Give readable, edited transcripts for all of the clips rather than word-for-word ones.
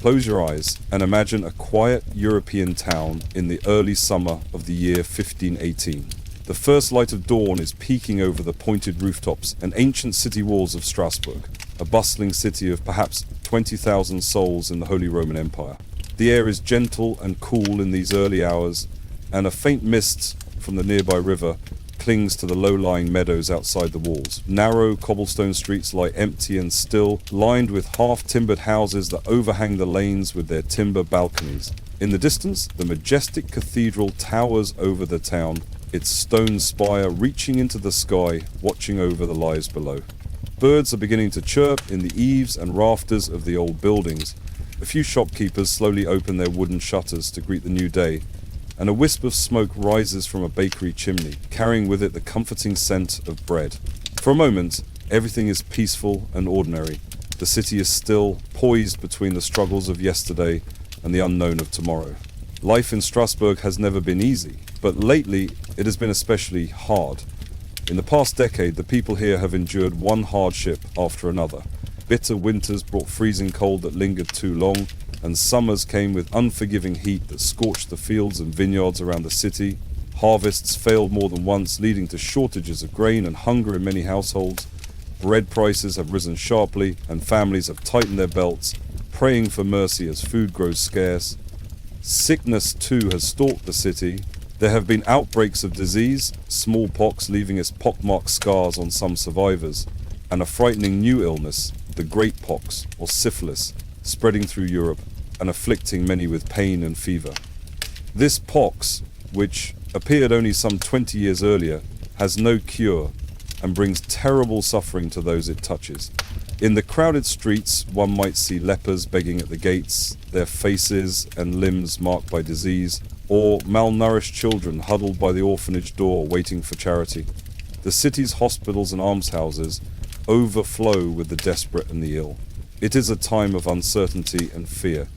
Close your eyes and imagine a quiet European town in the early summer of the year 1518. The first light of dawn is peeking over the pointed rooftops and ancient city walls of Strasbourg, a bustling city of perhaps 20,000 souls in the Holy Roman Empire. The air is gentle and cool in these early hours, and a faint mist from the nearby river clings to the low-lying meadows outside the walls. Narrow cobblestone streets lie empty and still, lined with half-timbered houses that overhang the lanes with their timber balconies. In the distance, the majestic cathedral towers over the town, its stone spire reaching into the sky, watching over the lives below. Birds are beginning to chirp in the eaves and rafters of the old buildings. A few shopkeepers slowly open their wooden shutters to greet the new day, and a wisp of smoke rises from a bakery chimney, carrying with it the comforting scent of bread. For a moment, everything is peaceful and ordinary. The city is still, poised between the struggles of yesterday and the unknown of tomorrow. Life in Strasbourg has never been easy, but lately it has been especially hard. In the past decade, the people here have endured one hardship after another. Bitter winters brought freezing cold that lingered too long, and summers came with unforgiving heat that scorched the fields and vineyards around the city. Harvests failed more than once, leading to shortages of grain and hunger in many households. Bread prices have risen sharply, and families have tightened their belts, praying for mercy as food grows scarce. Sickness, too, has stalked the city. There have been outbreaks of disease, smallpox leaving its pockmarked scars on some survivors, and a frightening new illness, the Great Pox, or syphilis, spreading through Europe and afflicting many with pain and fever. This pox, which appeared only some 20 years earlier, has no cure and brings terrible suffering to those it touches. In the crowded streets, one might see lepers begging at the gates, their faces and limbs marked by disease, or malnourished children huddled by the orphanage door waiting for charity. The city's hospitals and almshouses overflow with the desperate and the ill. It is a time of uncertainty and fear.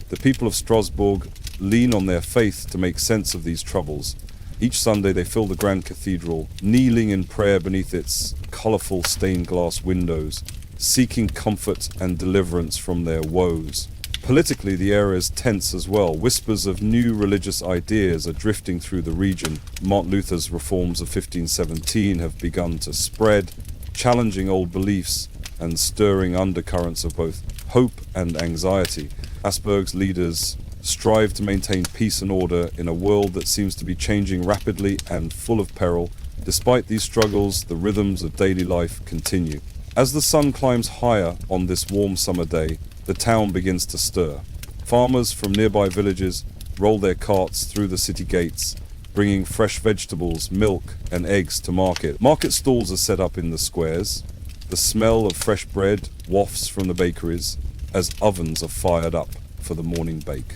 The people of Strasbourg lean on their faith to make sense of these troubles. Each Sunday they fill the grand cathedral, kneeling in prayer beneath its colourful stained glass windows, seeking comfort and deliverance from their woes. Politically, the air is tense as well. Whispers of new religious ideas are drifting through the region. Martin Luther's reforms of 1517 have begun to spread, challenging old beliefs and stirring undercurrents of both hope and anxiety. Strasbourg's leaders strive to maintain peace and order in a world that seems to be changing rapidly and full of peril. Despite these struggles, the rhythms of daily life continue. As the sun climbs higher on this warm summer day, the town begins to stir. Farmers from nearby villages roll their carts through the city gates, bringing fresh vegetables, milk, and eggs to market. Market stalls are set up in the squares. The smell of fresh bread wafts from the bakeries as ovens are fired up for the morning bake.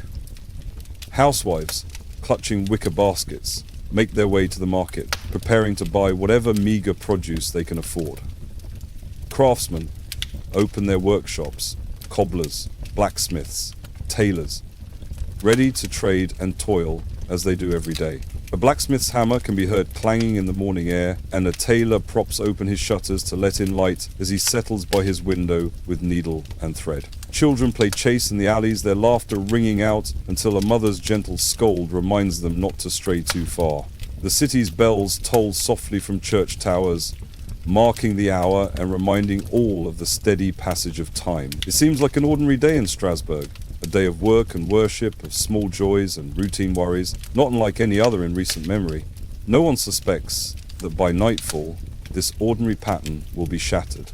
Housewives, clutching wicker baskets, make their way to the market, preparing to buy whatever meager produce they can afford. Craftsmen open their workshops, cobblers, blacksmiths, tailors, ready to trade and toil as they do every day. A blacksmith's hammer can be heard clanging in the morning air, and a tailor props open his shutters to let in light as he settles by his window with needle and thread. Children play chase in the alleys, their laughter ringing out until a mother's gentle scold reminds them not to stray too far. The city's bells toll softly from church towers, marking the hour and reminding all of the steady passage of time. It seems like an ordinary day in Strasbourg, a day of work and worship, of small joys and routine worries, not unlike any other in recent memory. No one suspects that by nightfall, this ordinary pattern will be shattered.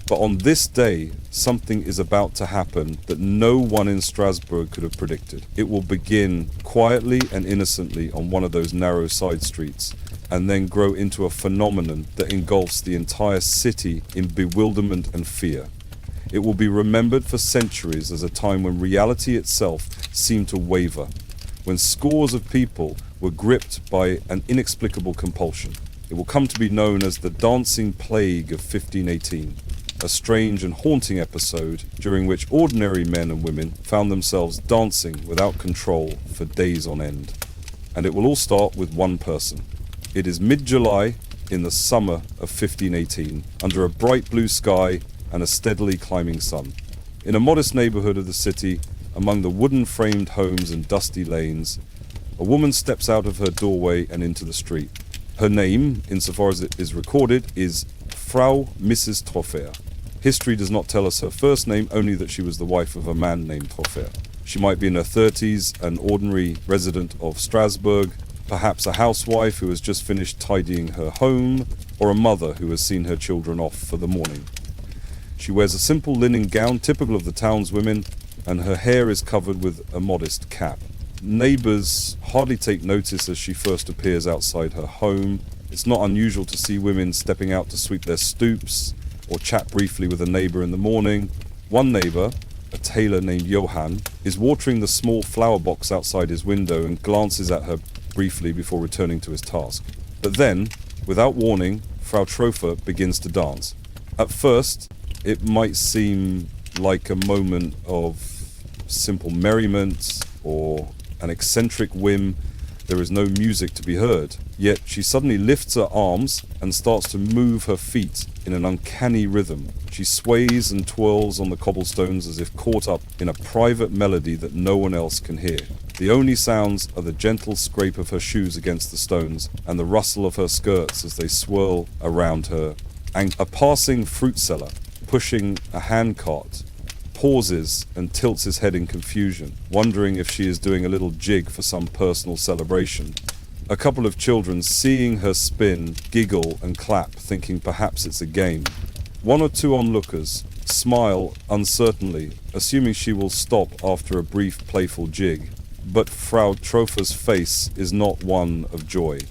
But on this day, something is about to happen that no one in Strasbourg could have predicted. It will begin quietly and innocently on one of those narrow side streets, and then grow into a phenomenon that engulfs the entire city in bewilderment and fear. It will be remembered for centuries as a time when reality itself seemed to waver, when scores of people were gripped by an inexplicable compulsion. It will come to be known as the Dancing Plague of 1518, a strange and haunting episode during which ordinary men and women found themselves dancing without control for days on end. And it will all start with one person. It is mid-July in the summer of 1518, under a bright blue sky and a steadily climbing sun. In a modest neighborhood of the city, among the wooden-framed homes and dusty lanes, a woman steps out of her doorway and into the street. Her name, insofar as it is recorded, is Frau Mrs. Troffer. History does not tell us her first name, only that she was the wife of a man named Troffer. She might be in her 30s, an ordinary resident of Strasbourg, perhaps a housewife who has just finished tidying her home, or a mother who has seen her children off for the morning. She wears a simple linen gown typical of the townswomen, and her hair is covered with a modest cap. Neighbours hardly take notice as she first appears outside her home. It's not unusual to see women stepping out to sweep their stoops, or chat briefly with a neighbour in the morning. One neighbour, a tailor named Johann, is watering the small flower box outside his window and glances at her briefly before returning to his task. But then, without warning, Frau Troffer begins to dance. At first, it might seem like a moment of simple merriment or an eccentric whim. There is no music to be heard. Yet she suddenly lifts her arms and starts to move her feet in an uncanny rhythm. She sways and twirls on the cobblestones as if caught up in a private melody that no one else can hear. The only sounds are the gentle scrape of her shoes against the stones and the rustle of her skirts as they swirl around her. And a passing fruit seller, pushing a handcart, pauses and tilts his head in confusion, wondering if she is doing a little jig for some personal celebration. A couple of children, seeing her spin, giggle and clap, thinking perhaps it's a game. One or two onlookers smile uncertainly, assuming she will stop after a brief playful jig. But Frau Troffer's face is not one of joy.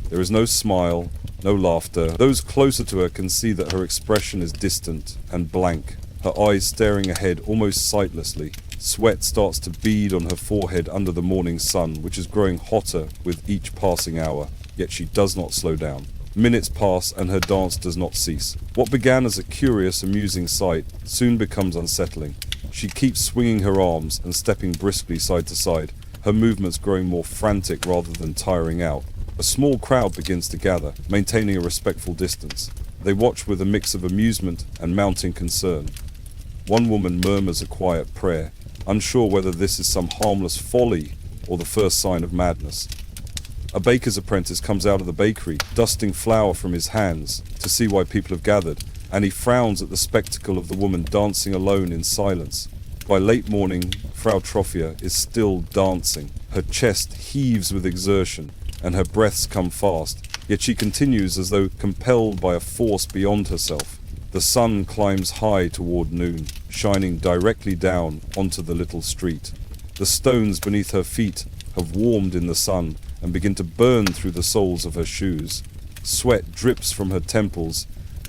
There is no smile, no laughter. Those closer to her can see that her expression is distant and blank, her eyes staring ahead almost sightlessly. Sweat starts to bead on her forehead under the morning sun, which is growing hotter with each passing hour, yet she does not slow down. Minutes pass and her dance does not cease. What began as a curious, amusing sight soon becomes unsettling. She keeps swinging her arms and stepping briskly side to side, her movements growing more frantic rather than tiring out. A small crowd begins to gather, maintaining a respectful distance. They watch with a mix of amusement and mounting concern. One woman murmurs a quiet prayer, unsure whether this is some harmless folly or the first sign of madness. A baker's apprentice comes out of the bakery, dusting flour from his hands, to see why people have gathered, and he frowns at the spectacle of the woman dancing alone in silence. By late morning, Frau Troffer is still dancing. Her chest heaves with exertion, and her breaths come fast, yet she continues as though compelled by a force beyond herself. The sun climbs high toward noon, shining directly down onto the little street. The stones beneath her feet have warmed in the sun and begin to burn through the soles of her shoes. Sweat drips from her temples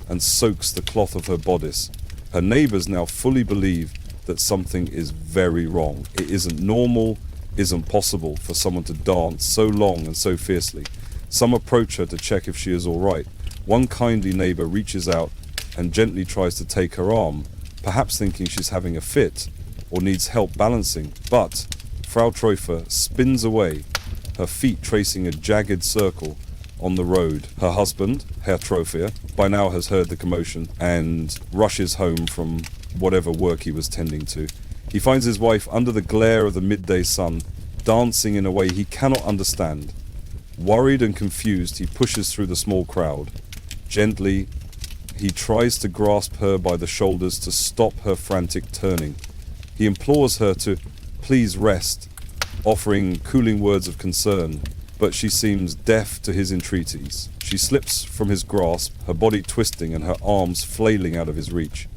and soaks the cloth of her bodice. Her neighbors now fully believe that something is very wrong. It isn't normal, isn't possible for someone to dance so long and so fiercely. Some approach her to check if she is all right. One kindly neighbor reaches out and gently tries to take her arm, perhaps thinking she's having a fit or needs help balancing. But Frau Troffer spins away, her feet tracing a jagged circle on the road. Her husband, Herr Troffer, by now has heard the commotion and rushes home from whatever work he was tending to. He finds his wife under the glare of the midday sun, dancing in a way he cannot understand. Worried and confused, he pushes through the small crowd. Gently, he tries to grasp her by the shoulders to stop her frantic turning. He implores her to please rest, offering cooling words of concern, but she seems deaf to his entreaties. She slips from his grasp, her body twisting and her arms flailing out of his reach.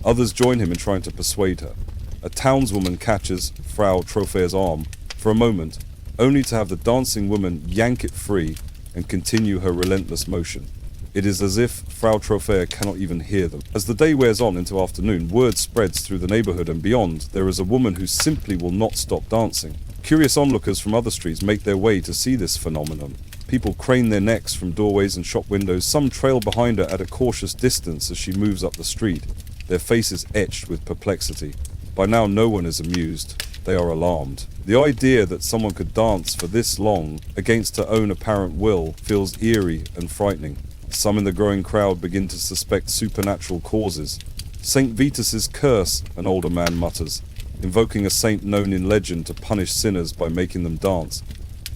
Others join him in trying to persuade her. A townswoman catches Frau Troffer's arm for a moment, only to have the dancing woman yank it free and continue her relentless motion. It is as if Frau Troffer cannot even hear them. As the day wears on into afternoon, word spreads through the neighborhood and beyond. There is a woman who simply will not stop dancing. Curious onlookers from other streets make their way to see this phenomenon. People crane their necks from doorways and shop windows. Some trail behind her at a cautious distance as she moves up the street, their faces etched with perplexity. By now no one is amused. They are alarmed. The idea that someone could dance for this long against her own apparent will feels eerie and frightening. Some in the growing crowd begin to suspect supernatural causes. St. Vitus's curse, an older man mutters. invoking a saint known in legend to punish sinners by making them dance.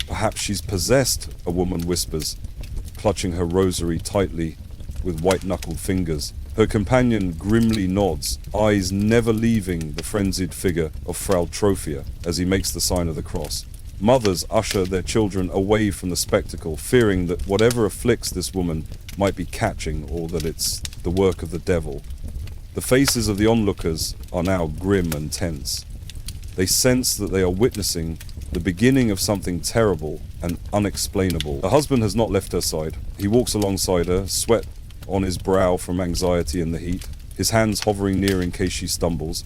Perhaps she's possessed, a woman whispers, clutching her rosary tightly with white-knuckled fingers. Her companion grimly nods, eyes never leaving the frenzied figure of Frau Trophia as he makes the sign of the cross. Mothers usher their children away from the spectacle, fearing that whatever afflicts this woman might be catching or that it's the work of the devil. The faces of the onlookers are now grim and tense. They sense that they are witnessing the beginning of something terrible and unexplainable. Her husband has not left her side. He walks alongside her, sweat on his brow from anxiety and the heat, his hands hovering near in case she stumbles.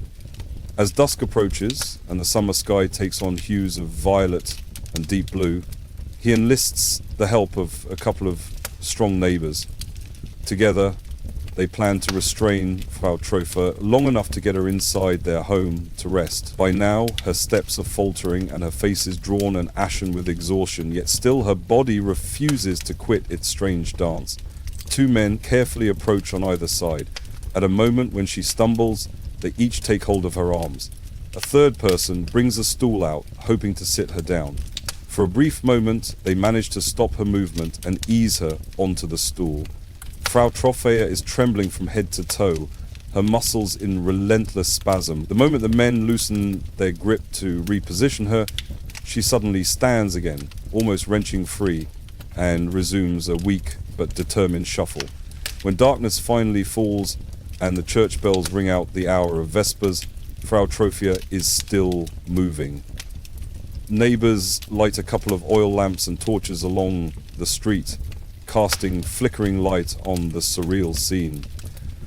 As dusk approaches and the summer sky takes on hues of violet and deep blue, he enlists the help of a couple of strong neighbors. Together, they plan to restrain Frau Trophia long enough to get her inside their home to rest. By now, her steps are faltering and her face is drawn and ashen with exhaustion, yet still her body refuses to quit its strange dance. Two men carefully approach on either side. At a moment when she stumbles, they each take hold of her arms. A third person brings a stool out, hoping to sit her down. For a brief moment, they manage to stop her movement and ease her onto the stool. Frau Trophia is trembling from head to toe, her muscles in relentless spasm. The moment the men loosen their grip to reposition her, she suddenly stands again, almost wrenching free, and resumes a weak but determined shuffle. When darkness finally falls and the church bells ring out the hour of Vespers, Frau Trophia is still moving. Neighbors light a couple of oil lamps and torches along the street, casting flickering light on the surreal scene.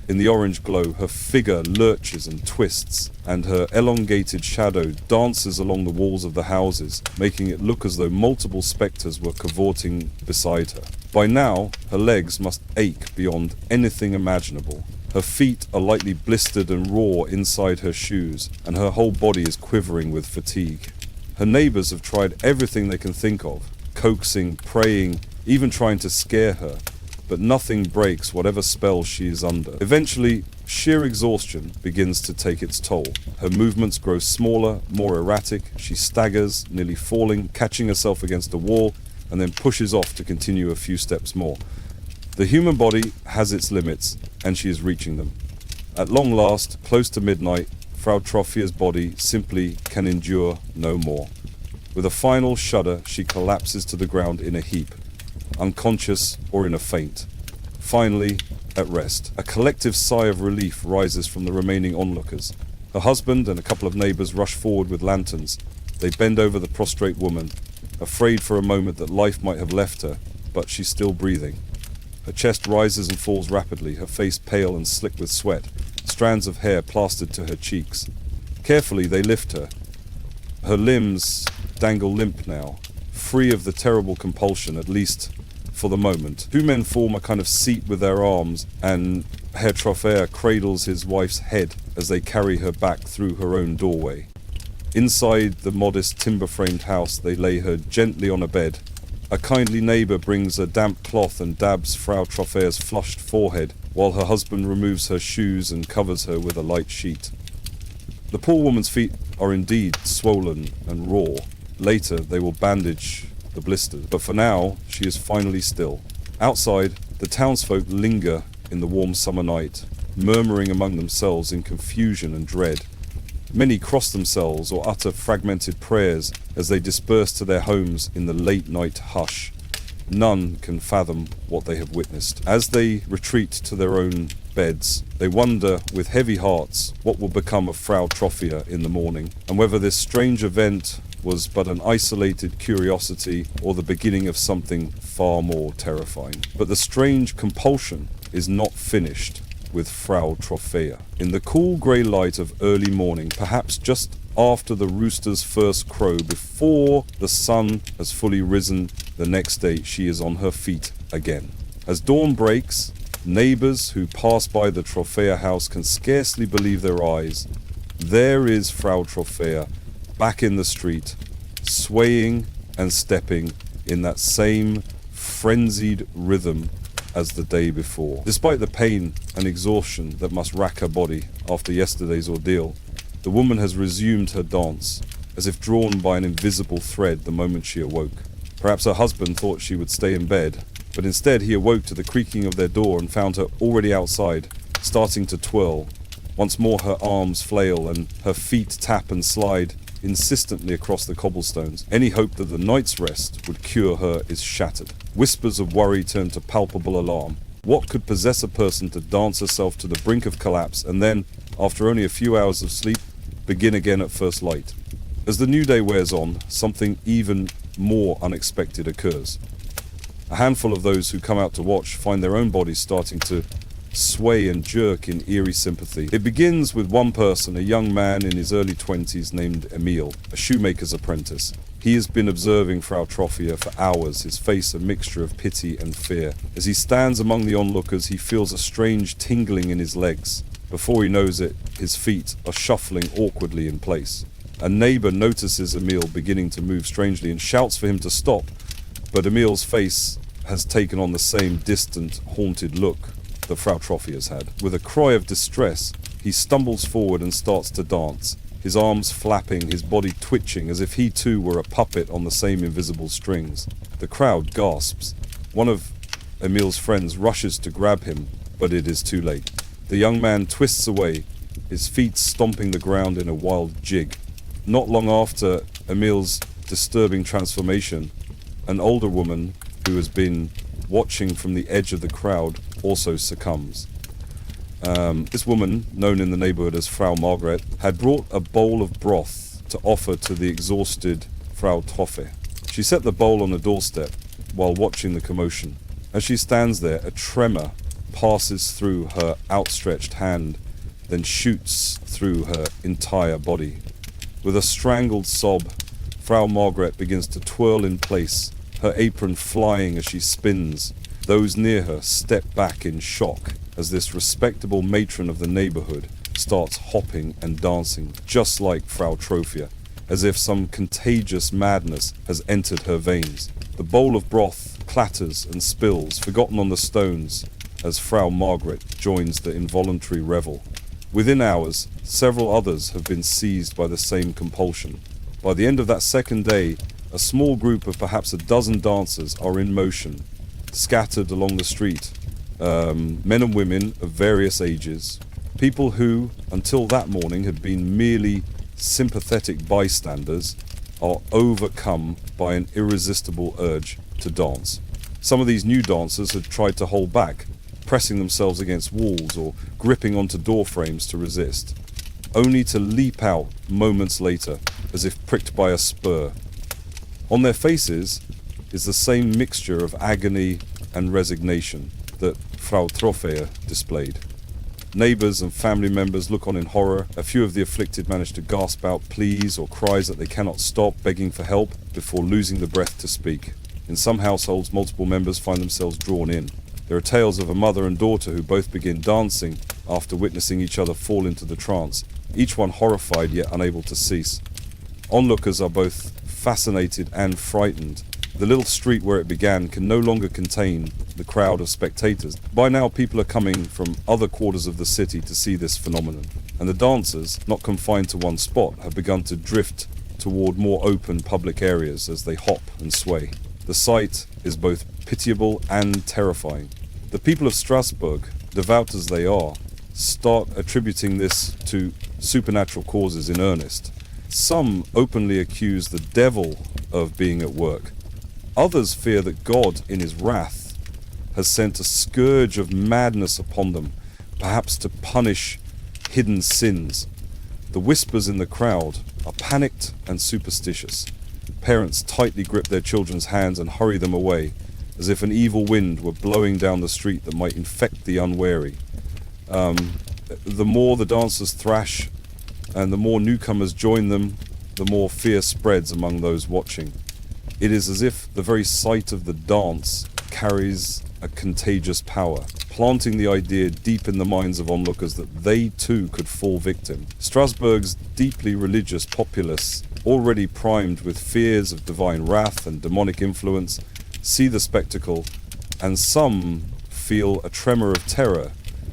In the orange glow, her figure lurches and twists, and her elongated shadow dances along the walls of the houses, making it look as though multiple spectres were cavorting beside her. By now, her legs must ache beyond anything imaginable. Her feet are lightly blistered and raw inside her shoes, and her whole body is quivering with fatigue. Her neighbors have tried everything they can think of, coaxing, praying, even trying to scare her, but nothing breaks whatever spell she is under. Eventually, sheer exhaustion begins to take its toll. Her movements grow smaller, more erratic. She staggers, nearly falling, catching herself against a wall, and then pushes off to continue a few steps more. The human body has its limits, and she is reaching them. At long last, close to midnight, Frau Trophia's body simply can endure no more. With a final shudder, she collapses to the ground in a heap, unconscious or in a faint. Finally, at rest. A collective sigh of relief rises from the remaining onlookers. Her husband and a couple of neighbors rush forward with lanterns. They bend over the prostrate woman, afraid for a moment that life might have left her, but she's still breathing. Her chest rises and falls rapidly, her face pale and slick with sweat, strands of hair plastered to her cheeks. Carefully, they lift her. Her limbs dangle limp now, free of the terrible compulsion, at least for the moment. Two men form a kind of seat with their arms, and Herr Trophia cradles his wife's head as they carry her back through her own doorway. Inside the modest timber-framed house, they lay her gently on a bed. A kindly neighbor brings a damp cloth and dabs Frau Trophia's flushed forehead, while her husband removes her shoes and covers her with a light sheet. The poor woman's feet are indeed swollen and raw. Later, they will bandage the blisters, but for now, she is finally still. Outside, the townsfolk linger in the warm summer night, murmuring among themselves in confusion and dread. Many cross themselves or utter fragmented prayers as they disperse to their homes in the late night hush. None can fathom what they have witnessed. As they retreat to their own beds, they wonder with heavy hearts what will become of Frau Trophia in the morning, and whether this strange event was but an isolated curiosity or the beginning of something far more terrifying. But the strange compulsion is not finished with Frau Trophia. In the cool grey light of early morning, perhaps just after the rooster's first crow, before the sun has fully risen the next day, she is on her feet again. As dawn breaks, neighbors who pass by the Trophia house can scarcely believe their eyes. There is Frau Trophia, back in the street, swaying and stepping in that same frenzied rhythm as the day before. Despite the pain and exhaustion that must rack her body after yesterday's ordeal, The woman has resumed her dance, as if drawn by an invisible thread the moment she awoke. Perhaps her husband thought she would stay in bed, but instead he awoke to the creaking of their door and found her already outside, starting to twirl. Once more her arms flail and her feet tap and slide insistently across the cobblestones. Any hope that the night's rest would cure her is shattered. Whispers of worry turn to palpable alarm. What could possess a person to dance herself to the brink of collapse and then, after only a few hours of sleep, begin again at first light? As the new day wears on, something even more unexpected occurs. A handful of those who come out to watch find their own bodies starting to sway and jerk in eerie sympathy. It begins with one person, a young man in his early 20s named Emil, a shoemaker's apprentice. He has been observing Frau Troffea for hours, his face a mixture of pity and fear. As he stands among the onlookers, he feels a strange tingling in his legs. Before he knows it, his feet are shuffling awkwardly in place. A neighbor notices Emil beginning to move strangely and shouts for him to stop, but Emil's face has taken on the same distant, haunted look that Frau Troffea's had. With a cry of distress, he stumbles forward and starts to dance, his arms flapping, his body twitching as if he too were a puppet on the same invisible strings. The crowd gasps. One of Emil's friends rushes to grab him, but it is too late. The young man twists away, his feet stomping the ground in a wild jig. Not long after Emil's disturbing transformation, an older woman who has been watching from the edge of the crowd also succumbs. This woman, known in the neighborhood as Frau Margaret, had brought a bowl of broth to offer to the exhausted Frau Troffea. She set the bowl on the doorstep while watching the commotion. As she stands there, a tremor passes through her outstretched hand, then shoots through her entire body. With a strangled sob, Frau Margaret begins to twirl in place, her apron flying as she spins. Those near her step back in shock as this respectable matron of the neighborhood starts hopping and dancing, just like Frau Troffea, as if some contagious madness has entered her veins. The bowl of broth clatters and spills, forgotten on the stones, as Frau Margaret joins the involuntary revel. Within hours, several others have been seized by the same compulsion. By the end of that second day, a small group of perhaps a dozen dancers are in motion, scattered along the street, men and women of various ages, people who, until that morning, had been merely sympathetic bystanders, are overcome by an irresistible urge to dance. Some of these new dancers had tried to hold back, pressing themselves against walls or gripping onto door frames to resist, only to leap out moments later as if pricked by a spur. On their faces is the same mixture of agony and resignation that Frau Troffea displayed. Neighbors and family members look on in horror. A few of the afflicted manage to gasp out pleas or cries that they cannot stop, begging for help before losing the breath to speak. In some households, multiple members find themselves drawn in. There are tales of a mother and daughter who both begin dancing after witnessing each other fall into the trance, each one horrified yet unable to cease. Onlookers are both fascinated and frightened. The little street where it began can no longer contain the crowd of spectators. By now, people are coming from other quarters of the city to see this phenomenon, and the dancers, not confined to one spot, have begun to drift toward more open public areas as they hop and sway. The sight is both pitiable and terrifying. The people of Strasbourg, devout as they are, start attributing this to supernatural causes in earnest. Some openly accuse the devil of being at work. Others fear that God, in his wrath, has sent a scourge of madness upon them, perhaps to punish hidden sins. The whispers in the crowd are panicked and superstitious. Parents tightly grip their children's hands and hurry them away, as if an evil wind were blowing down the street that might infect the unwary. The more the dancers thrash, and the more newcomers join them, the more fear spreads among those watching. It is as if the very sight of the dance carries a contagious power, planting the idea deep in the minds of onlookers that they too could fall victim. Strasbourg's deeply religious populace, already primed with fears of divine wrath and demonic influence, see the spectacle, and some feel a tremor of terror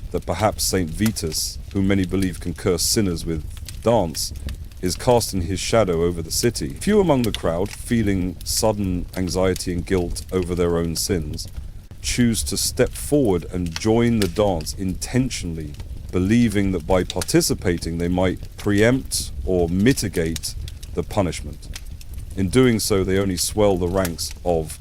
that perhaps Saint Vitus, whom many believe can curse sinners with dance is casting his shadow over the city. Few among the crowd, feeling sudden anxiety and guilt over their own sins, choose to step forward and join the dance intentionally, believing that by participating they might preempt or mitigate the punishment. In doing so, they only swell the ranks of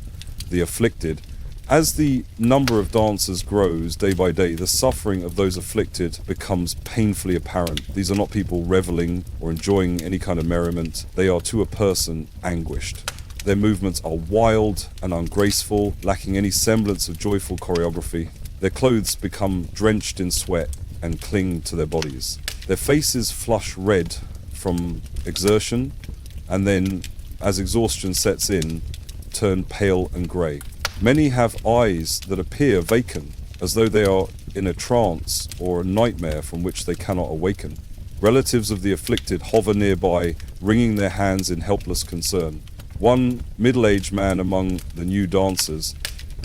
the afflicted. As the number of dancers grows day by day, the suffering of those afflicted becomes painfully apparent. These are not people reveling or enjoying any kind of merriment. They are, to a person, anguished. Their movements are wild and ungraceful, lacking any semblance of joyful choreography. Their clothes become drenched in sweat and cling to their bodies. Their faces flush red from exertion, and then, as exhaustion sets in, turn pale and grey. Many have eyes that appear vacant, as though they are in a trance or a nightmare from which they cannot awaken. Relatives of the afflicted hover nearby, wringing their hands in helpless concern. One middle-aged man among the new dancers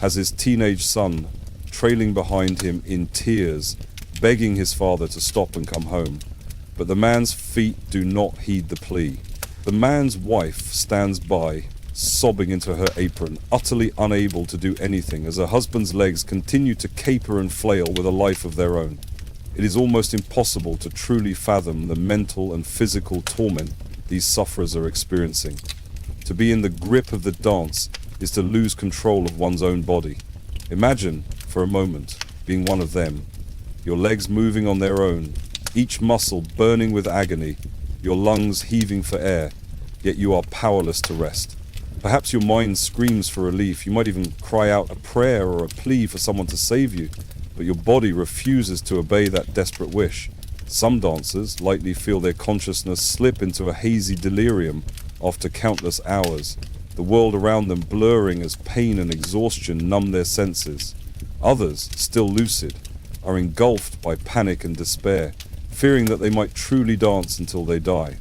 has his teenage son trailing behind him in tears, begging his father to stop and come home. But the man's feet do not heed the plea. The man's wife stands by, sobbing into her apron, utterly unable to do anything as her husband's legs continue to caper and flail with a life of their own. It is almost impossible to truly fathom the mental and physical torment these sufferers are experiencing. To be in the grip of the dance is to lose control of one's own body. Imagine, for a moment, being one of them, your legs moving on their own, each muscle burning with agony, your lungs heaving for air, yet you are powerless to rest. Perhaps your mind screams for relief. You might even cry out a prayer or a plea for someone to save you, but your body refuses to obey that desperate wish. Some dancers lightly feel their consciousness slip into a hazy delirium after countless hours, the world around them blurring as pain and exhaustion numb their senses. Others, still lucid, are engulfed by panic and despair, fearing that they might truly dance until they die.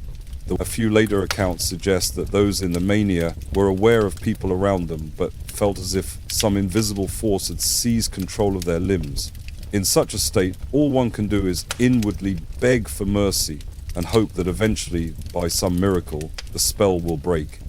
A few later accounts suggest that those in the mania were aware of people around them, but felt as if some invisible force had seized control of their limbs. In such a state, all one can do is inwardly beg for mercy and hope that eventually, by some miracle, the spell will break.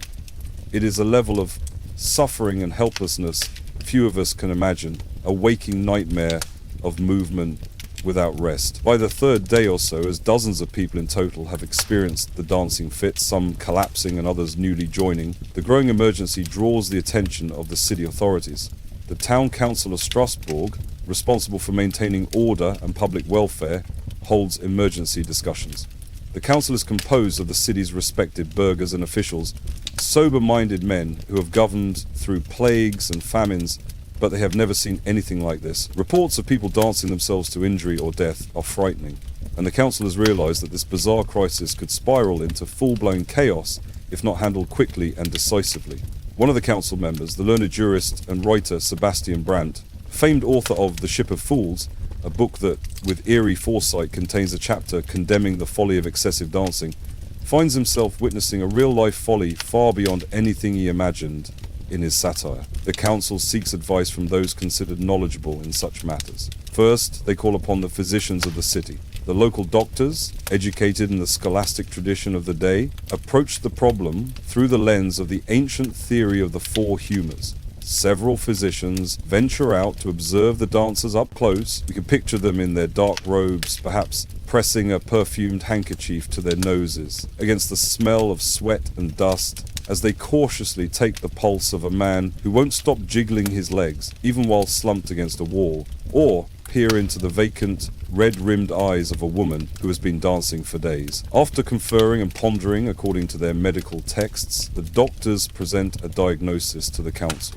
It is a level of suffering and helplessness few of us can imagine, a waking nightmare of movement without rest. By the third day or so, as dozens of people in total have experienced the dancing fit, some collapsing and others newly joining, the growing emergency draws the attention of the city authorities. The town council of Strasbourg, responsible for maintaining order and public welfare, holds emergency discussions. The council is composed of the city's respected burghers and officials, sober-minded men who have governed through plagues and famines, but they have never seen anything like this. Reports of people dancing themselves to injury or death are frightening, and the council has realized that this bizarre crisis could spiral into full-blown chaos if not handled quickly and decisively. One of the council members, the learned jurist and writer Sebastian Brandt, famed author of The Ship of Fools, a book that, with eerie foresight, contains a chapter condemning the folly of excessive dancing, finds himself witnessing a real-life folly far beyond anything he imagined in his satire. The council seeks advice from those considered knowledgeable in such matters. First, they call upon the physicians of the city. The local doctors, educated in the scholastic tradition of the day, approach the problem through the lens of the ancient theory of the four humours. Several physicians venture out to observe the dancers up close. You can picture them in their dark robes, perhaps pressing a perfumed handkerchief to their noses, against the smell of sweat and dust, as they cautiously take the pulse of a man who won't stop jiggling his legs, even while slumped against a wall, or peer into the vacant, red-rimmed eyes of a woman who has been dancing for days. After conferring and pondering according to their medical texts, the doctors present a diagnosis to the council.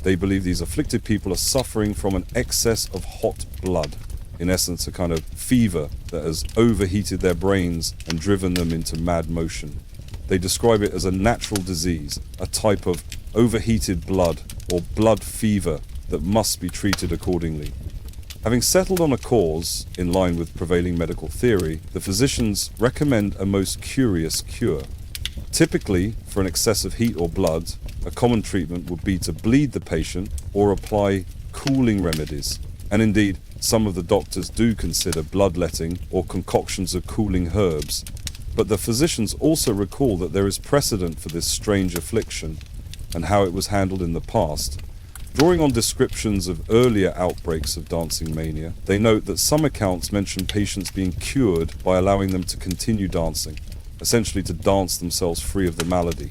They believe these afflicted people are suffering from an excess of hot blood, in essence a kind of fever that has overheated their brains and driven them into mad motion. They describe it as a natural disease, a type of overheated blood or blood fever that must be treated accordingly. Having settled on a cause in line with prevailing medical theory, the physicians recommend a most curious cure. Typically, for an excess of heat or blood, a common treatment would be to bleed the patient or apply cooling remedies. And indeed, some of the doctors do consider bloodletting or concoctions of cooling herbs. But the physicians also recall that there is precedent for this strange affliction and how it was handled in the past. Drawing on descriptions of earlier outbreaks of dancing mania, they note that some accounts mention patients being cured by allowing them to continue dancing, essentially to dance themselves free of the malady.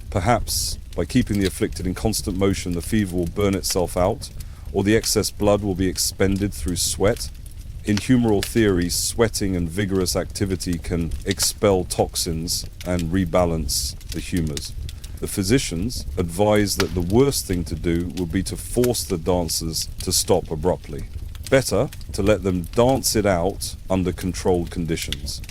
Perhaps by keeping the afflicted in constant motion, the fever will burn itself out, or the excess blood will be expended through sweat. In humoral theory, sweating and vigorous activity can expel toxins and rebalance the humors. The physicians advise that the worst thing to do would be to force the dancers to stop abruptly. Better to let them dance it out under controlled conditions.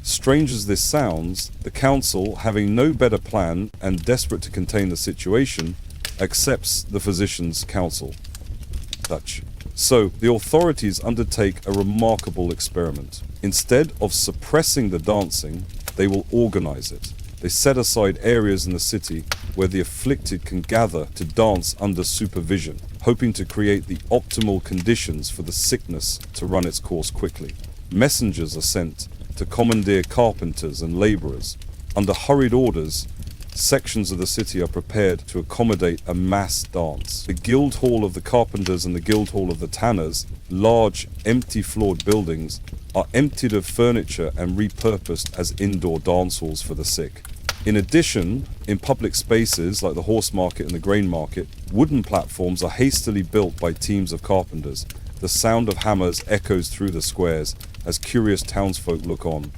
Strange as this sounds, the council, having no better plan and desperate to contain the situation, accepts the physicians' counsel. So, the authorities undertake a remarkable experiment. Instead of suppressing the dancing, they will organize it. They set aside areas in the city where the afflicted can gather to dance under supervision, hoping to create the optimal conditions for the sickness to run its course quickly. Messengers are sent to commandeer carpenters and laborers. Under hurried orders, sections of the city are prepared to accommodate a mass dance. The guild hall of the carpenters and the guild hall of the tanners, large empty floored buildings, are emptied of furniture and repurposed as indoor dance halls for the sick. In addition, in public spaces like the horse market and the grain market, wooden platforms are hastily built by teams of carpenters. The sound of hammers echoes through the squares as curious townsfolk look on.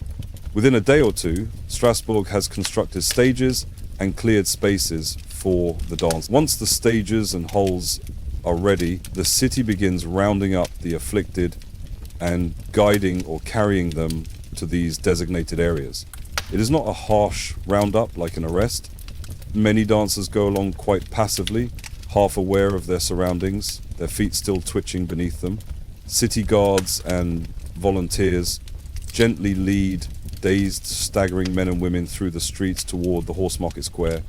Within a day or two, Strasbourg has constructed stages and cleared spaces for the dance. Once the stages and halls are ready, the city begins rounding up the afflicted and guiding or carrying them to these designated areas. It is not a harsh roundup like an arrest. Many dancers go along quite passively, half aware of their surroundings, their feet still twitching beneath them. City guards and volunteers gently lead dazed, staggering men and women through the streets toward the horse market square,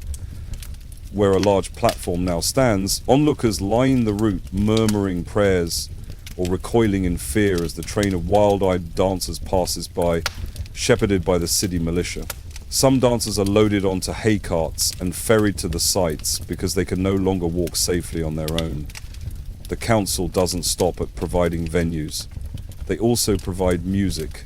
where a large platform now stands. Onlookers line the route, murmuring prayers or recoiling in fear as the train of wild-eyed dancers passes by, shepherded by the city militia. Some dancers are loaded onto hay carts and ferried to the sites because they can no longer walk safely on their own. The council doesn't stop at providing venues. They also provide music.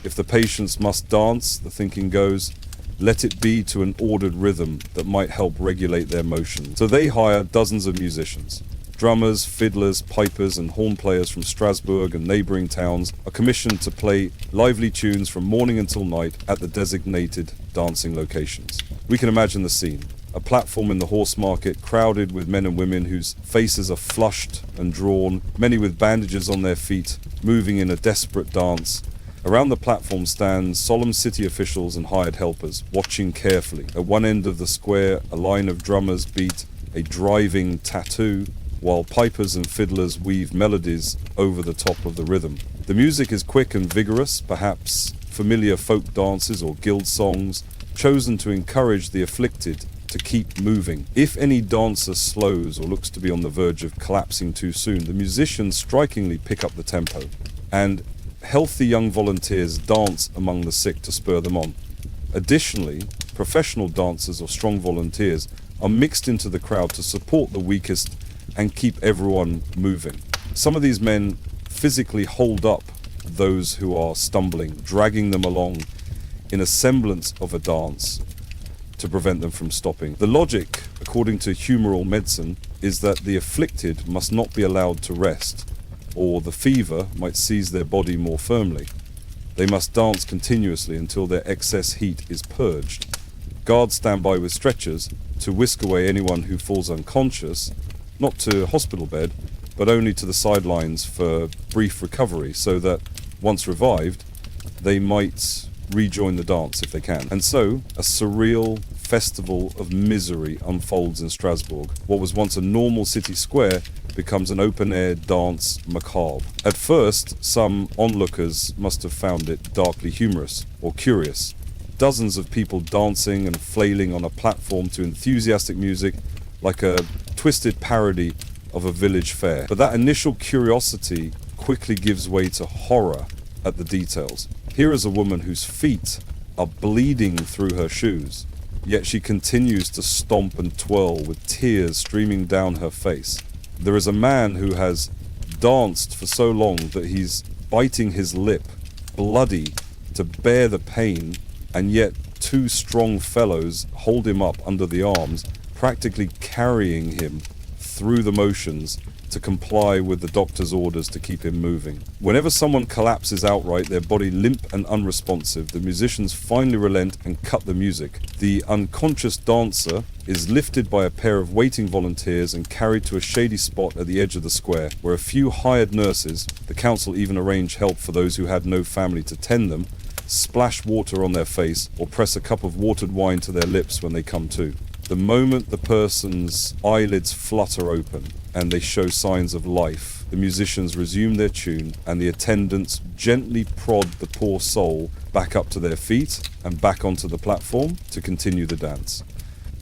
If the patients must dance, the thinking goes, let it be to an ordered rhythm that might help regulate their motion. So they hire dozens of musicians. Drummers, fiddlers, pipers, and horn players from Strasbourg and neighboring towns are commissioned to play lively tunes from morning until night at the designated dancing locations. We can imagine the scene. A platform in the horse market crowded with men and women whose faces are flushed and drawn, many with bandages on their feet, moving in a desperate dance. Around the platform stand solemn city officials and hired helpers, watching carefully. At one end of the square, a line of drummers beat a driving tattoo, while pipers and fiddlers weave melodies over the top of the rhythm. The music is quick and vigorous, perhaps familiar folk dances or guild songs, chosen to encourage the afflicted to keep moving. If any dancer slows or looks to be on the verge of collapsing too soon, the musicians strikingly pick up the tempo, and healthy young volunteers dance among the sick to spur them on. Additionally, professional dancers or strong volunteers are mixed into the crowd to support the weakest and keep everyone moving. Some of these men physically hold up those who are stumbling, dragging them along in a semblance of a dance to prevent them from stopping. The logic, according to humoral medicine, is that the afflicted must not be allowed to rest, or the fever might seize their body more firmly. They must dance continuously until their excess heat is purged. Guards stand by with stretchers to whisk away anyone who falls unconscious, not to a hospital bed, but only to the sidelines for brief recovery, so that, once revived, they might rejoin the dance if they can. And so, a surreal festival of misery unfolds in Strasbourg. What was once a normal city square becomes an open-air dance macabre. At first, some onlookers must have found it darkly humorous or curious. Dozens of people dancing and flailing on a platform to enthusiastic music, like a twisted parody of a village fair. But that initial curiosity quickly gives way to horror at the details. Here is a woman whose feet are bleeding through her shoes. Yet she continues to stomp and twirl with tears streaming down her face. There is a man who has danced for so long that he's biting his lip, bloody, to bear the pain, and yet two strong fellows hold him up under the arms, practically carrying him through the motions to comply with the doctor's orders to keep him moving. Whenever someone collapses outright, their body limp and unresponsive, the musicians finally relent and cut the music. The unconscious dancer is lifted by a pair of waiting volunteers and carried to a shady spot at the edge of the square, where a few hired nurses, the council even arranged help for those who had no family to tend them, splash water on their face or press a cup of watered wine to their lips when they come to. The moment the person's eyelids flutter open and they show signs of life, the musicians resume their tune and the attendants gently prod the poor soul back up to their feet and back onto the platform to continue the dance.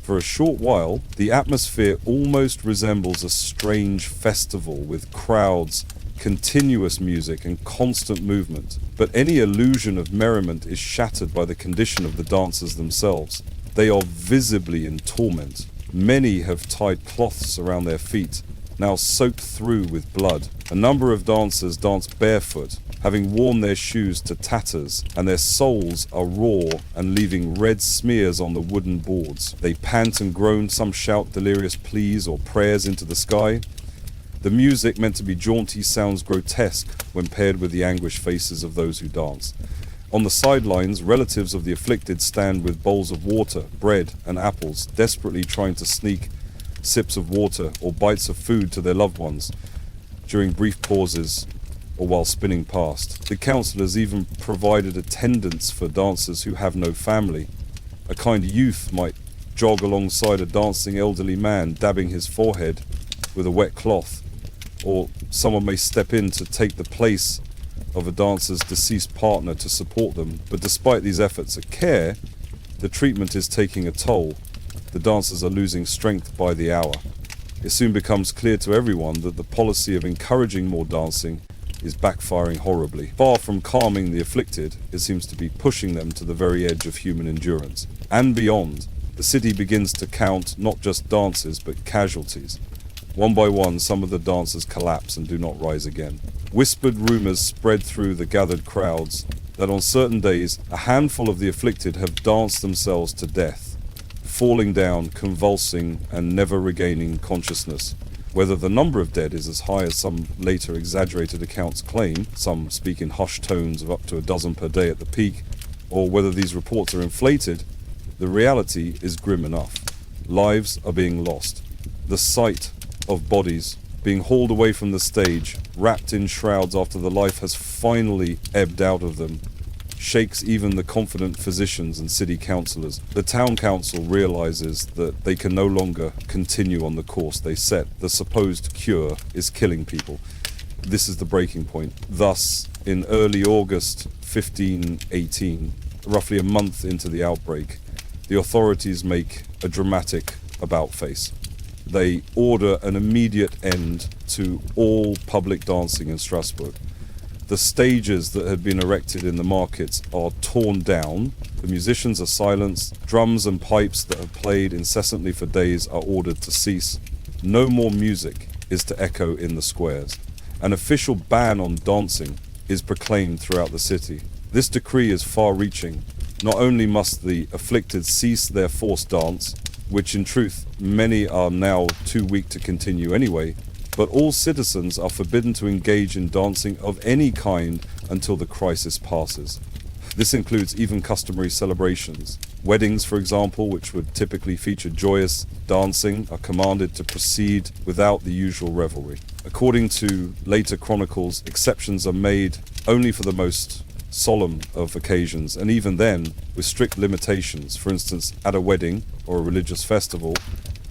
For a short while, the atmosphere almost resembles a strange festival with crowds, continuous music and constant movement, but any illusion of merriment is shattered by the condition of the dancers themselves. They are visibly in torment. Many have tied cloths around their feet, now soaked through with blood. A number of dancers dance barefoot, having worn their shoes to tatters, and their soles are raw and leaving red smears on the wooden boards. They pant and groan, some shout delirious pleas or prayers into the sky. The music, meant to be jaunty, sounds grotesque when paired with the anguished faces of those who dance. On the sidelines, relatives of the afflicted stand with bowls of water, bread, and apples, desperately trying to sneak sips of water or bites of food to their loved ones during brief pauses or while spinning past. The councillors even provided attendants for dancers who have no family. A kind youth might jog alongside a dancing elderly man, dabbing his forehead with a wet cloth, or someone may step in to take the place of a dancer's deceased partner to support them. But despite these efforts at care, the treatment is taking a toll. The dancers are losing strength by the hour. It soon becomes clear to everyone that the policy of encouraging more dancing is backfiring horribly. Far from calming the afflicted, it seems to be pushing them to the very edge of human endurance. And beyond, the city begins to count not just dancers but casualties. One by one, some of the dancers collapse and do not rise again. Whispered rumors spread through the gathered crowds that on certain days, a handful of the afflicted have danced themselves to death, falling down, convulsing, and never regaining consciousness. Whether the number of dead is as high as some later exaggerated accounts claim, some speak in hushed tones of up to a dozen per day at the peak, or whether these reports are inflated, the reality is grim enough. Lives are being lost. The sight of bodies being hauled away from the stage, wrapped in shrouds after the life has finally ebbed out of them, shakes even the confident physicians and city councillors. The town council realizes that they can no longer continue on the course they set. The supposed cure is killing people. This is the breaking point. Thus, in early August 1518, roughly a month into the outbreak, the authorities make a dramatic about-face. They order an immediate end to all public dancing in Strasbourg. The stages that had been erected in the markets are torn down, the musicians are silenced, drums and pipes that have played incessantly for days are ordered to cease. No more music is to echo in the squares. An official ban on dancing is proclaimed throughout the city. This decree is far-reaching. Not only must the afflicted cease their forced dance, which in truth many are now too weak to continue anyway, but all citizens are forbidden to engage in dancing of any kind until the crisis passes. This includes even customary celebrations. Weddings, for example, which would typically feature joyous dancing, are commanded to proceed without the usual revelry. According to later chronicles, exceptions are made only for the most solemn of occasions, and even then with strict limitations. For instance, at a wedding or a religious festival,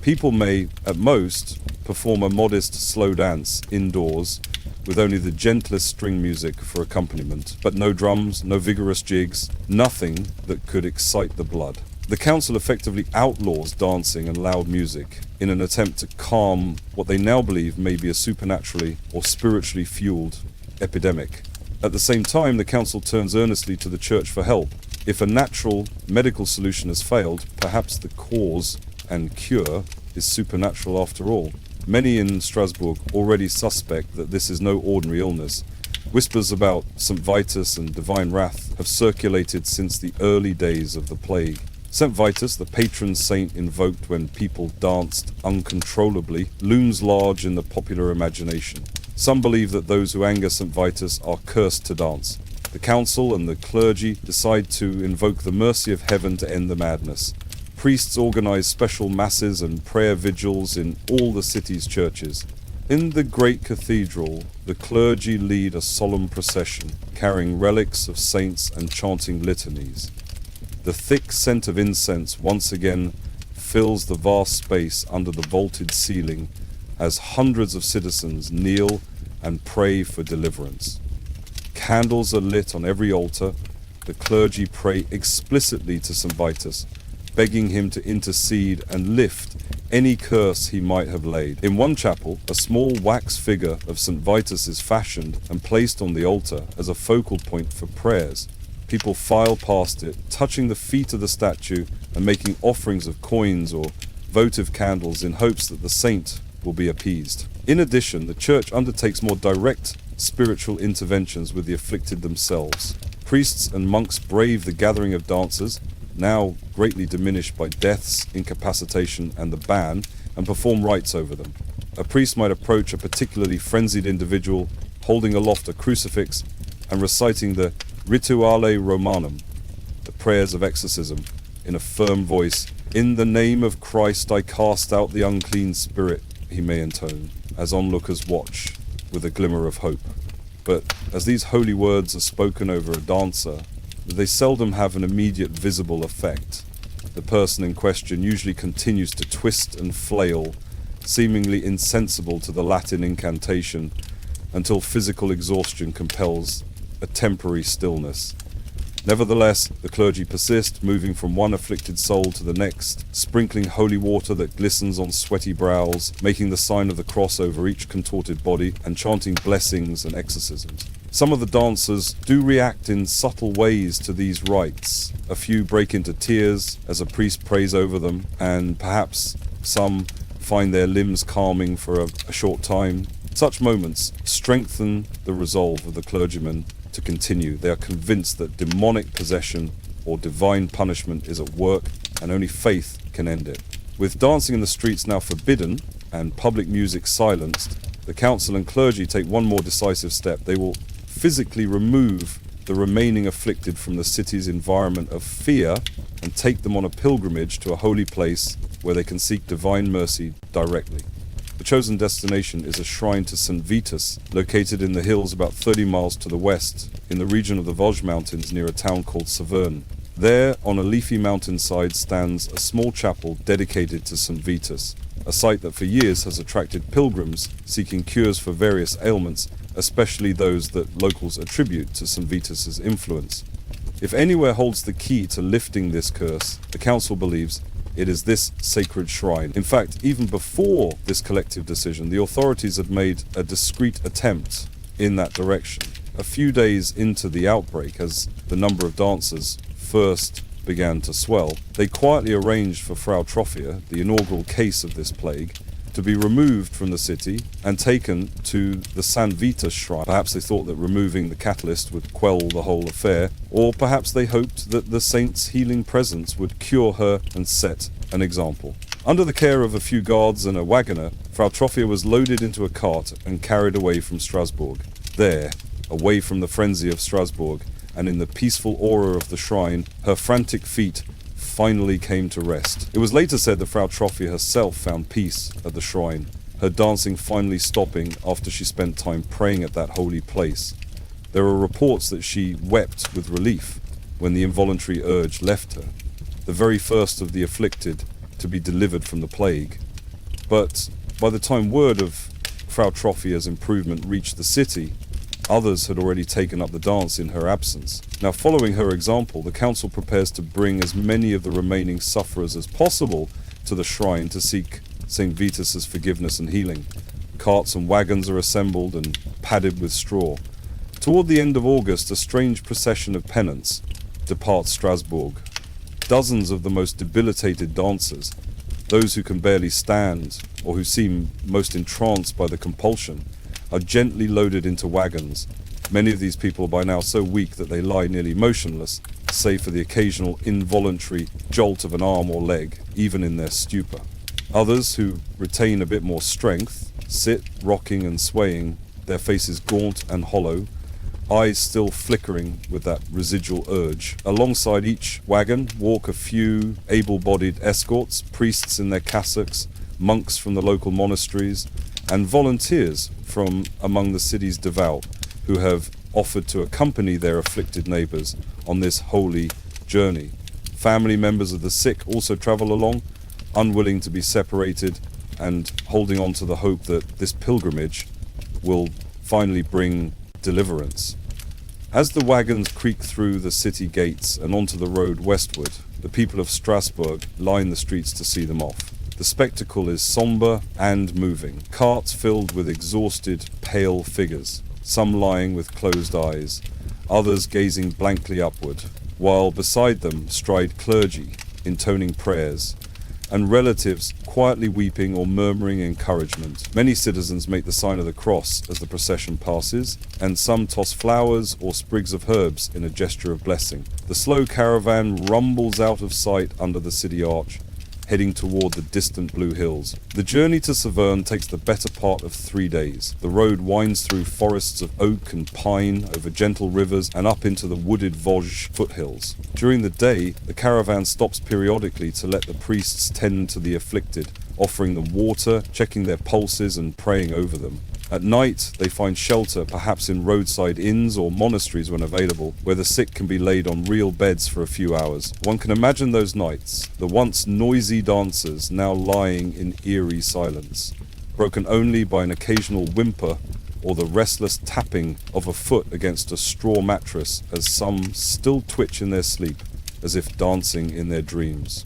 people may, at most, perform a modest slow dance indoors with only the gentlest string music for accompaniment, but no drums, no vigorous jigs, nothing that could excite the blood. The council effectively outlaws dancing and loud music in an attempt to calm what they now believe may be a supernaturally or spiritually fueled epidemic. At the same time, the council turns earnestly to the church for help. If a natural medical solution has failed, perhaps the cause and cure is supernatural after all. Many in Strasbourg already suspect that this is no ordinary illness. Whispers about St. Vitus and divine wrath have circulated since the early days of the plague. St. Vitus, the patron saint invoked when people danced uncontrollably, looms large in the popular imagination. Some believe that those who anger St. Vitus are cursed to dance. The council and the clergy decide to invoke the mercy of heaven to end the madness. Priests organize special masses and prayer vigils in all the city's churches. In the great cathedral, the clergy lead a solemn procession, carrying relics of saints and chanting litanies. The thick scent of incense once again fills the vast space under the vaulted ceiling as hundreds of citizens kneel and pray for deliverance. Candles are lit on every altar. The clergy pray explicitly to St. Vitus, begging him to intercede and lift any curse he might have laid. In one chapel, a small wax figure of St. Vitus is fashioned and placed on the altar as a focal point for prayers. People file past it, touching the feet of the statue and making offerings of coins or votive candles in hopes that the saint will be appeased. In addition, the church undertakes more direct spiritual interventions with the afflicted themselves. Priests and monks brave the gathering of dancers, now greatly diminished by deaths, incapacitation, and the ban, and perform rites over them. A priest might approach a particularly frenzied individual, holding aloft a crucifix and reciting the Rituale Romanum, the prayers of exorcism, in a firm voice. "In the name of Christ I cast out the unclean spirit," he may intone, as onlookers watch with a glimmer of hope. But as these holy words are spoken over a dancer, they seldom have an immediate visible effect. The person in question usually continues to twist and flail, seemingly insensible to the Latin incantation, until physical exhaustion compels a temporary stillness. Nevertheless, the clergy persist, moving from one afflicted soul to the next, sprinkling holy water that glistens on sweaty brows, making the sign of the cross over each contorted body, and chanting blessings and exorcisms. Some of the dancers do react in subtle ways to these rites. A few break into tears as a priest prays over them, and perhaps some find their limbs calming for a short time. Such moments strengthen the resolve of the clergyman to continue. They are convinced that demonic possession or divine punishment is at work, and only faith can end it. With dancing in the streets now forbidden and public music silenced, the council and clergy take one more decisive step. They will physically remove the remaining afflicted from the city's environment of fear and take them on a pilgrimage to a holy place where they can seek divine mercy directly. The chosen destination is a shrine to St. Vitus, located in the hills about 30 miles to the west, in the region of the Vosges Mountains near a town called Saverne. There, on a leafy mountainside, stands a small chapel dedicated to St. Vitus, a site that for years has attracted pilgrims seeking cures for various ailments, especially those that locals attribute to St. Vitus's influence. If anywhere holds the key to lifting this curse, the council believes it is this sacred shrine. In fact, even before this collective decision, the authorities had made a discreet attempt in that direction. A few days into the outbreak, as the number of dancers first began to swell, they quietly arranged for Frau Trophia, the inaugural case of this plague, to be removed from the city and taken to the San Vitus shrine. Perhaps they thought that removing the catalyst would quell the whole affair, or perhaps they hoped that the saint's healing presence would cure her and set an example. Under the care of a few guards and a wagoner, Frau Trophia was loaded into a cart and carried away from Strasbourg. There, away from the frenzy of Strasbourg, and in the peaceful aura of the shrine, her frantic feet finally came to rest. It was later said that Frau Trophia herself found peace at the shrine, her dancing finally stopping after she spent time praying at that holy place. There are reports that she wept with relief when the involuntary urge left her, the very first of the afflicted to be delivered from the plague. But by the time word of Frau Trophia's improvement reached the city, others had already taken up the dance in her absence. Now, following her example, the council prepares to bring as many of the remaining sufferers as possible to the shrine to seek St. Vitus's forgiveness and healing. Carts and wagons are assembled and padded with straw. Toward the end of August, a strange procession of penance, depart Strasbourg. Dozens of the most debilitated dancers, those who can barely stand or who seem most entranced by the compulsion, are gently loaded into wagons. Many of these people are by now so weak that they lie nearly motionless, save for the occasional involuntary jolt of an arm or leg, even in their stupor. Others, who retain a bit more strength, sit rocking and swaying, their faces gaunt and hollow, eyes still flickering with that residual urge. Alongside each wagon walk a few able-bodied escorts, priests in their cassocks, monks from the local monasteries, and volunteers from among the city's devout, who have offered to accompany their afflicted neighbors on this holy journey. Family members of the sick also travel along, unwilling to be separated and holding on to the hope that this pilgrimage will finally bring deliverance. As the wagons creak through the city gates and onto the road westward, the people of Strasbourg line the streets to see them off. The spectacle is somber and moving. Carts filled with exhausted, pale figures, some lying with closed eyes, others gazing blankly upward, while beside them stride clergy, intoning prayers, and relatives quietly weeping or murmuring encouragement. Many citizens make the sign of the cross as the procession passes, and some toss flowers or sprigs of herbs in a gesture of blessing. The slow caravan rumbles out of sight under the city arch, heading toward the distant blue hills. The journey to Saverne takes the better part of 3 days. The road winds through forests of oak and pine, over gentle rivers, and up into the wooded Vosges foothills. During the day, the caravan stops periodically to let the priests tend to the afflicted, offering them water, checking their pulses, and praying over them. At night, they find shelter, perhaps in roadside inns or monasteries when available, where the sick can be laid on real beds for a few hours. One can imagine those nights, the once noisy dancers now lying in eerie silence, broken only by an occasional whimper or the restless tapping of a foot against a straw mattress as some still twitch in their sleep, as if dancing in their dreams.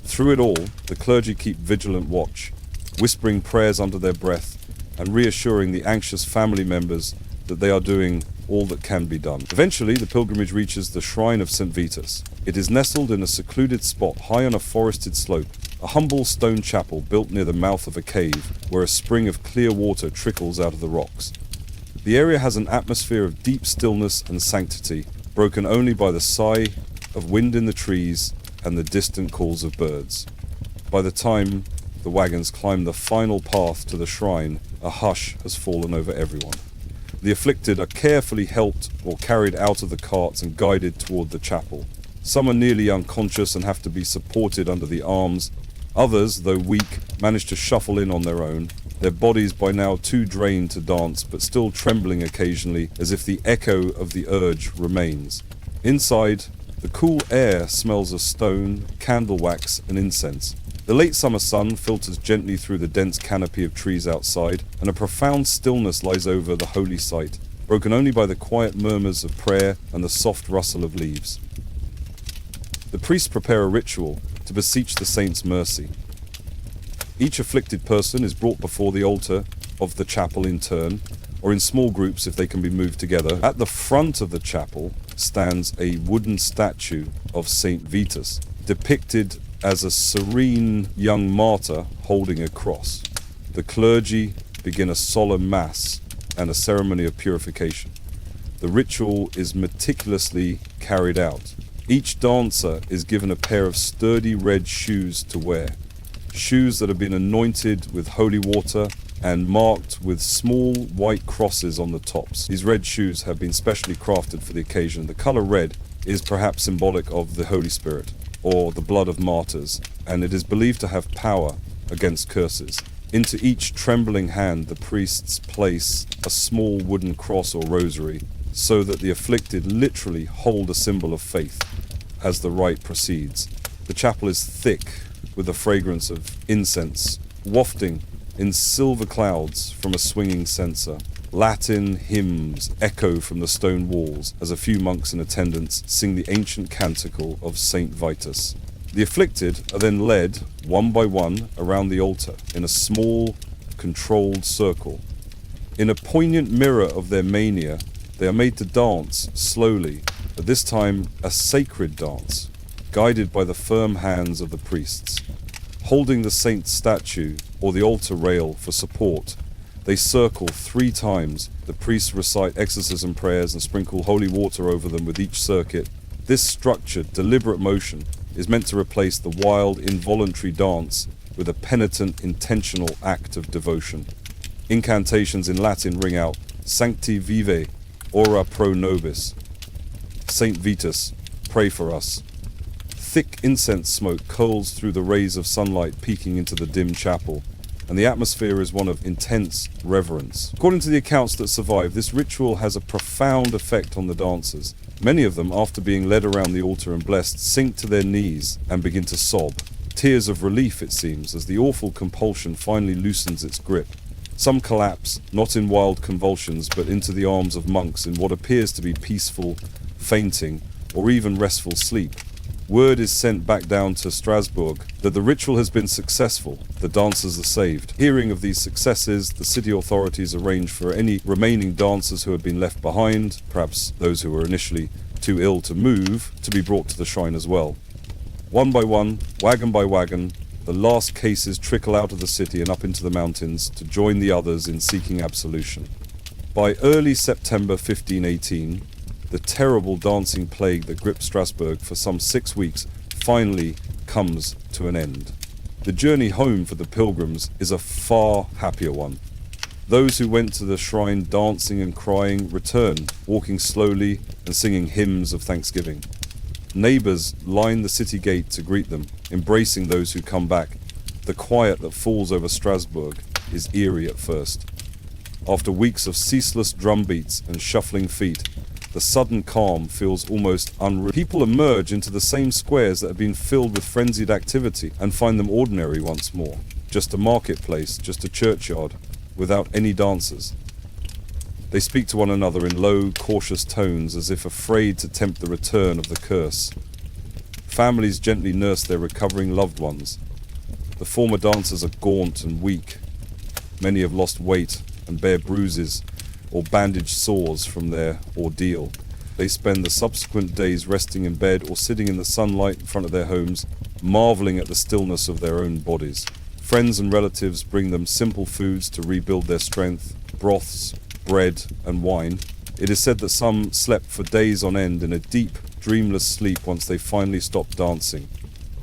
Through it all, the clergy keep vigilant watch, whispering prayers under their breath, and reassuring the anxious family members that they are doing all that can be done. Eventually, the pilgrimage reaches the shrine of St. Vitus. It is nestled in a secluded spot high on a forested slope, a humble stone chapel built near the mouth of a cave, where a spring of clear water trickles out of the rocks. The area has an atmosphere of deep stillness and sanctity, broken only by the sigh of wind in the trees and the distant calls of birds. By the time the wagons climb the final path to the shrine, a hush has fallen over everyone. The afflicted are carefully helped or carried out of the carts and guided toward the chapel. Some are nearly unconscious and have to be supported under the arms. Others, though weak, manage to shuffle in on their own, their bodies by now too drained to dance, but still trembling occasionally as if the echo of the urge remains. Inside, the cool air smells of stone, candle wax, and incense. The late summer sun filters gently through the dense canopy of trees outside, and a profound stillness lies over the holy site, broken only by the quiet murmurs of prayer and the soft rustle of leaves. The priests prepare a ritual to beseech the saint's mercy. Each afflicted person is brought before the altar of the chapel in turn, or in small groups if they can be moved together. At the front of the chapel stands a wooden statue of St. Vitus, depicted as a serene young martyr holding a cross. The clergy begin a solemn mass and a ceremony of purification. The ritual is meticulously carried out. Each dancer is given a pair of sturdy red shoes to wear, shoes that have been anointed with holy water and marked with small white crosses on the tops. These red shoes have been specially crafted for the occasion. The color red is perhaps symbolic of the Holy Spirit, or the blood of martyrs, and it is believed to have power against curses. Into each trembling hand the priests place a small wooden cross or rosary, so that the afflicted literally hold a symbol of faith as the rite proceeds. The chapel is thick with the fragrance of incense, wafting in silver clouds from a swinging censer. Latin hymns echo from the stone walls as a few monks in attendance sing the ancient canticle of St. Vitus. The afflicted are then led, one by one, around the altar in a small, controlled circle. In a poignant mirror of their mania, they are made to dance slowly but this time a sacred dance, guided by the firm hands of the priests. Holding the saint's statue or the altar rail for support, they circle 3 times. The priests recite exorcism prayers and sprinkle holy water over them with each circuit. This structured, deliberate motion is meant to replace the wild, involuntary dance with a penitent, intentional act of devotion. Incantations in Latin ring out, Sancti vive, ora pro nobis. Saint Vitus, pray for us. Thick incense smoke curls through the rays of sunlight peeking into the dim chapel, and the atmosphere is one of intense reverence. According to the accounts that survive, this ritual has a profound effect on the dancers. Many of them, after being led around the altar and blessed, sink to their knees and begin to sob. Tears of relief, it seems, as the awful compulsion finally loosens its grip. Some collapse, not in wild convulsions, but into the arms of monks in what appears to be peaceful fainting or even restful sleep. Word is sent back down to Strasbourg that the ritual has been successful, the dancers are saved. Hearing of these successes, the city authorities arrange for any remaining dancers who had been left behind, perhaps those who were initially too ill to move, to be brought to the shrine as well. One by one, wagon by wagon, the last cases trickle out of the city and up into the mountains to join the others in seeking absolution. By early September 1518, the terrible dancing plague that gripped Strasbourg for some 6 weeks finally comes to an end. The journey home for the pilgrims is a far happier one. Those who went to the shrine dancing and crying return, walking slowly and singing hymns of thanksgiving. Neighbors line the city gate to greet them, embracing those who come back. The quiet that falls over Strasbourg is eerie at first. After weeks of ceaseless drumbeats and shuffling feet, the sudden calm feels almost unreal. People emerge into the same squares that have been filled with frenzied activity and find them ordinary once more. Just a marketplace, just a churchyard, without any dancers. They speak to one another in low, cautious tones as if afraid to tempt the return of the curse. Families gently nurse their recovering loved ones. The former dancers are gaunt and weak. Many have lost weight and bear bruises or bandaged sores from their ordeal. They spend the subsequent days resting in bed or sitting in the sunlight in front of their homes, marveling at the stillness of their own bodies. Friends and relatives bring them simple foods to rebuild their strength, broths, bread, and wine. It is said that some slept for days on end in a deep, dreamless sleep once they finally stopped dancing.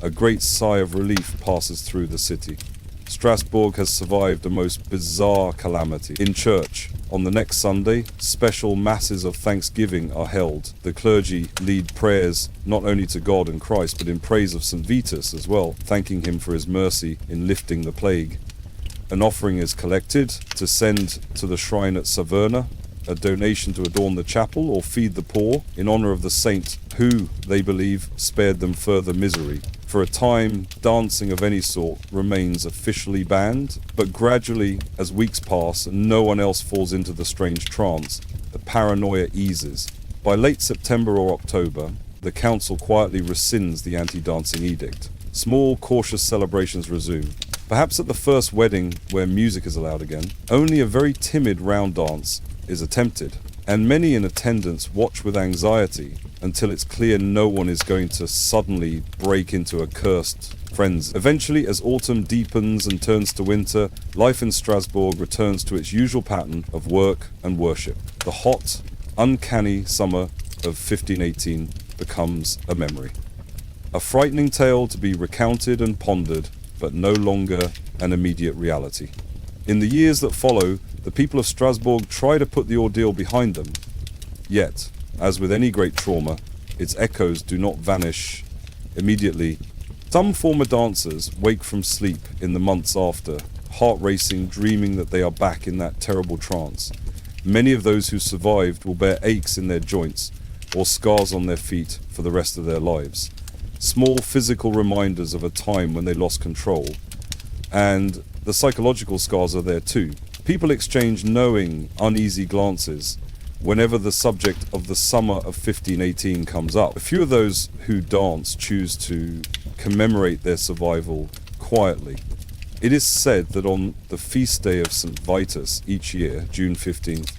A great sigh of relief passes through the city. Strasbourg has survived a most bizarre calamity. In church, on the next Sunday, special masses of thanksgiving are held. The clergy lead prayers not only to God and Christ, but in praise of St. Vitus as well, thanking him for his mercy in lifting the plague. An offering is collected to send to the shrine at Saverna, a donation to adorn the chapel or feed the poor in honor of the saint who, they believe, spared them further misery. For a time, dancing of any sort remains officially banned, but gradually, as weeks pass and no one else falls into the strange trance, the paranoia eases. By late September or October, the council quietly rescinds the anti-dancing edict. Small, cautious celebrations resume. Perhaps at the first wedding, where music is allowed again, only a very timid round dance is attempted, and many in attendance watch with anxiety until it's clear no one is going to suddenly break into a cursed frenzy. Eventually, as autumn deepens and turns to winter, life in Strasbourg returns to its usual pattern of work and worship. The hot, uncanny summer of 1518 becomes a memory. A frightening tale to be recounted and pondered, but no longer an immediate reality. In the years that follow, the people of Strasbourg try to put the ordeal behind them. Yet, as with any great trauma, its echoes do not vanish immediately. Some former dancers wake from sleep in the months after, heart racing, dreaming that they are back in that terrible trance. Many of those who survived will bear aches in their joints or scars on their feet for the rest of their lives. Small physical reminders of a time when they lost control. And the psychological scars are there too. People exchange knowing, uneasy glances whenever the subject of the summer of 1518 comes up. A few of those who dance choose to commemorate their survival quietly. It is said that on the feast day of St. Vitus each year, June 15th,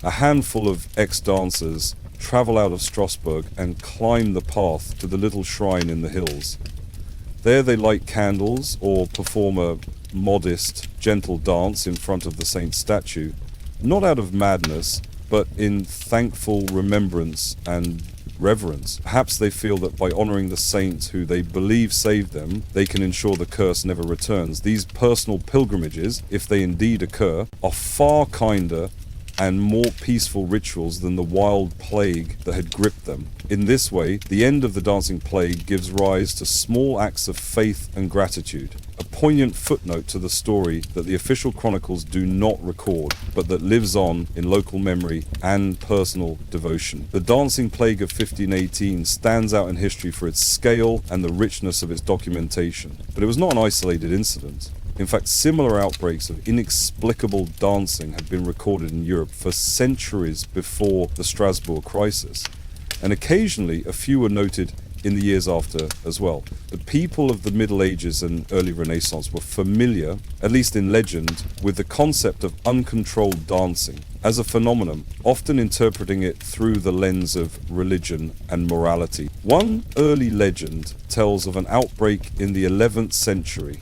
a handful of ex-dancers travel out of Strasbourg and climb the path to the little shrine in the hills. There they light candles or perform a modest, gentle dance in front of the saint's statue, not out of madness, but in thankful remembrance and reverence. Perhaps they feel that by honoring the saint who they believe saved them, they can ensure the curse never returns. These personal pilgrimages, if they indeed occur, are far kinder and more peaceful rituals than the wild plague that had gripped them. In this way, the end of the dancing plague gives rise to small acts of faith and gratitude, a poignant footnote to the story that the official chronicles do not record, but that lives on in local memory and personal devotion. The dancing plague of 1518 stands out in history for its scale and the richness of its documentation, but it was not an isolated incident. In fact, similar outbreaks of inexplicable dancing had been recorded in Europe for centuries before the Strasbourg crisis, and occasionally a few were noted in the years after as well. The people of the Middle Ages and early Renaissance were familiar, at least in legend, with the concept of uncontrolled dancing as a phenomenon, often interpreting it through the lens of religion and morality. One early legend tells of an outbreak in the 11th century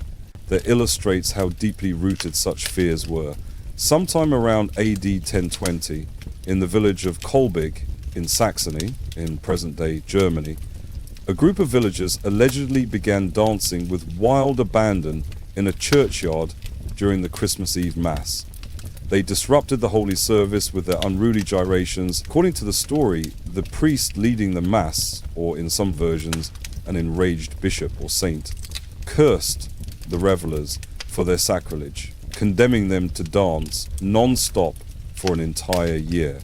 that illustrates how deeply rooted such fears were. Sometime around AD 1020, in the village of Kolbig in Saxony, in present-day Germany, a group of villagers allegedly began dancing with wild abandon in a churchyard during the Christmas Eve Mass. They disrupted the holy service with their unruly gyrations. According to the story, the priest leading the Mass, or in some versions, an enraged bishop or saint, cursed the revelers for their sacrilege, condemning them to dance non-stop for an entire year.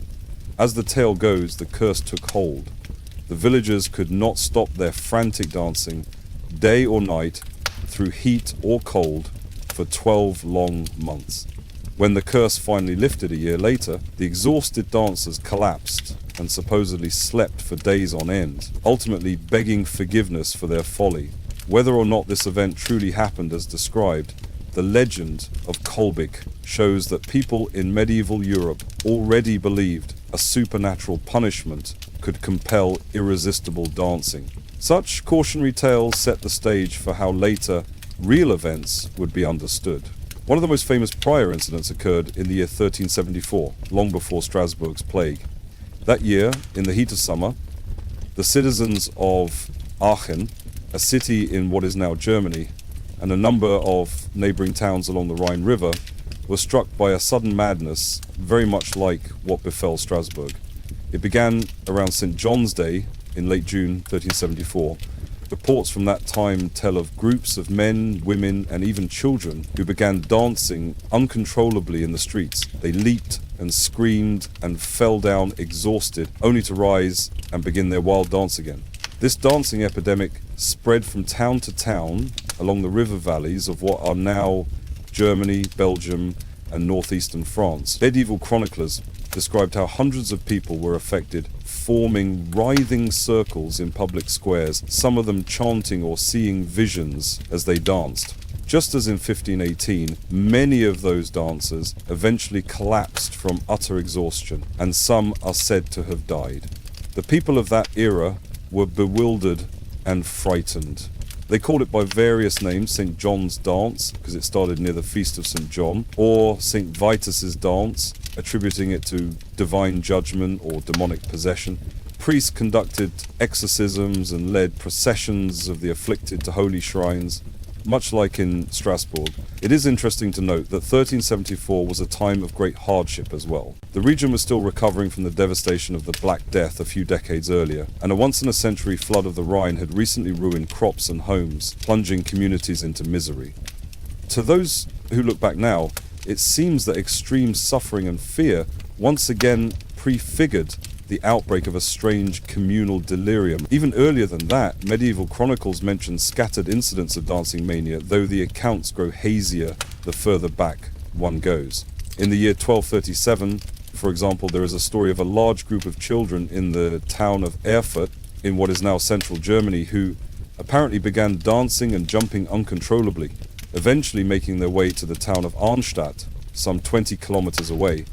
As the tale goes, the curse took hold. The villagers could not stop their frantic dancing, day or night, through heat or cold, for 12 long months. When the curse finally lifted a year later, the exhausted dancers collapsed and supposedly slept for days on end, ultimately begging forgiveness for their folly. Whether or not this event truly happened as described, the legend of Kolbig shows that people in medieval Europe already believed a supernatural punishment could compel irresistible dancing. Such cautionary tales set the stage for how later real events would be understood. One of the most famous prior incidents occurred in the year 1374, long before Strasbourg's plague. That year, in the heat of summer, the citizens of Aachen, a city in what is now Germany, and a number of neighboring towns along the Rhine River, were struck by a sudden madness very much like what befell Strasbourg. It began around St. John's Day in late June 1374. Reports from that time tell of groups of men, women, and even children who began dancing uncontrollably in the streets. They leaped and screamed and fell down exhausted, only to rise and begin their wild dance again. This dancing epidemic spread from town to town along the river valleys of what are now Germany, Belgium, and northeastern France. Medieval chroniclers described how hundreds of people were affected, forming writhing circles in public squares, some of them chanting or seeing visions as they danced. Just as in 1518, many of those dancers eventually collapsed from utter exhaustion, and some are said to have died. The people of that era were bewildered and frightened. They called it by various names: St. John's Dance, because it started near the Feast of St. John, or St. Vitus's Dance, attributing it to divine judgment or demonic possession. Priests conducted exorcisms and led processions of the afflicted to holy shrines, much like in Strasbourg. It is interesting to note that 1374 was a time of great hardship as well. The region was still recovering from the devastation of the Black Death a few decades earlier, and a once-in-a-century flood of the Rhine had recently ruined crops and homes, plunging communities into misery. To those who look back now, it seems that extreme suffering and fear once again prefigured the outbreak of a strange communal delirium. Even earlier than that, medieval chronicles mention scattered incidents of dancing mania, though the accounts grow hazier the further back one goes. In the year 1237, for example, there is a story of a large group of children in the town of Erfurt, in what is now central Germany, who apparently began dancing and jumping uncontrollably, eventually making their way to the town of Arnstadt, some 20 kilometers away.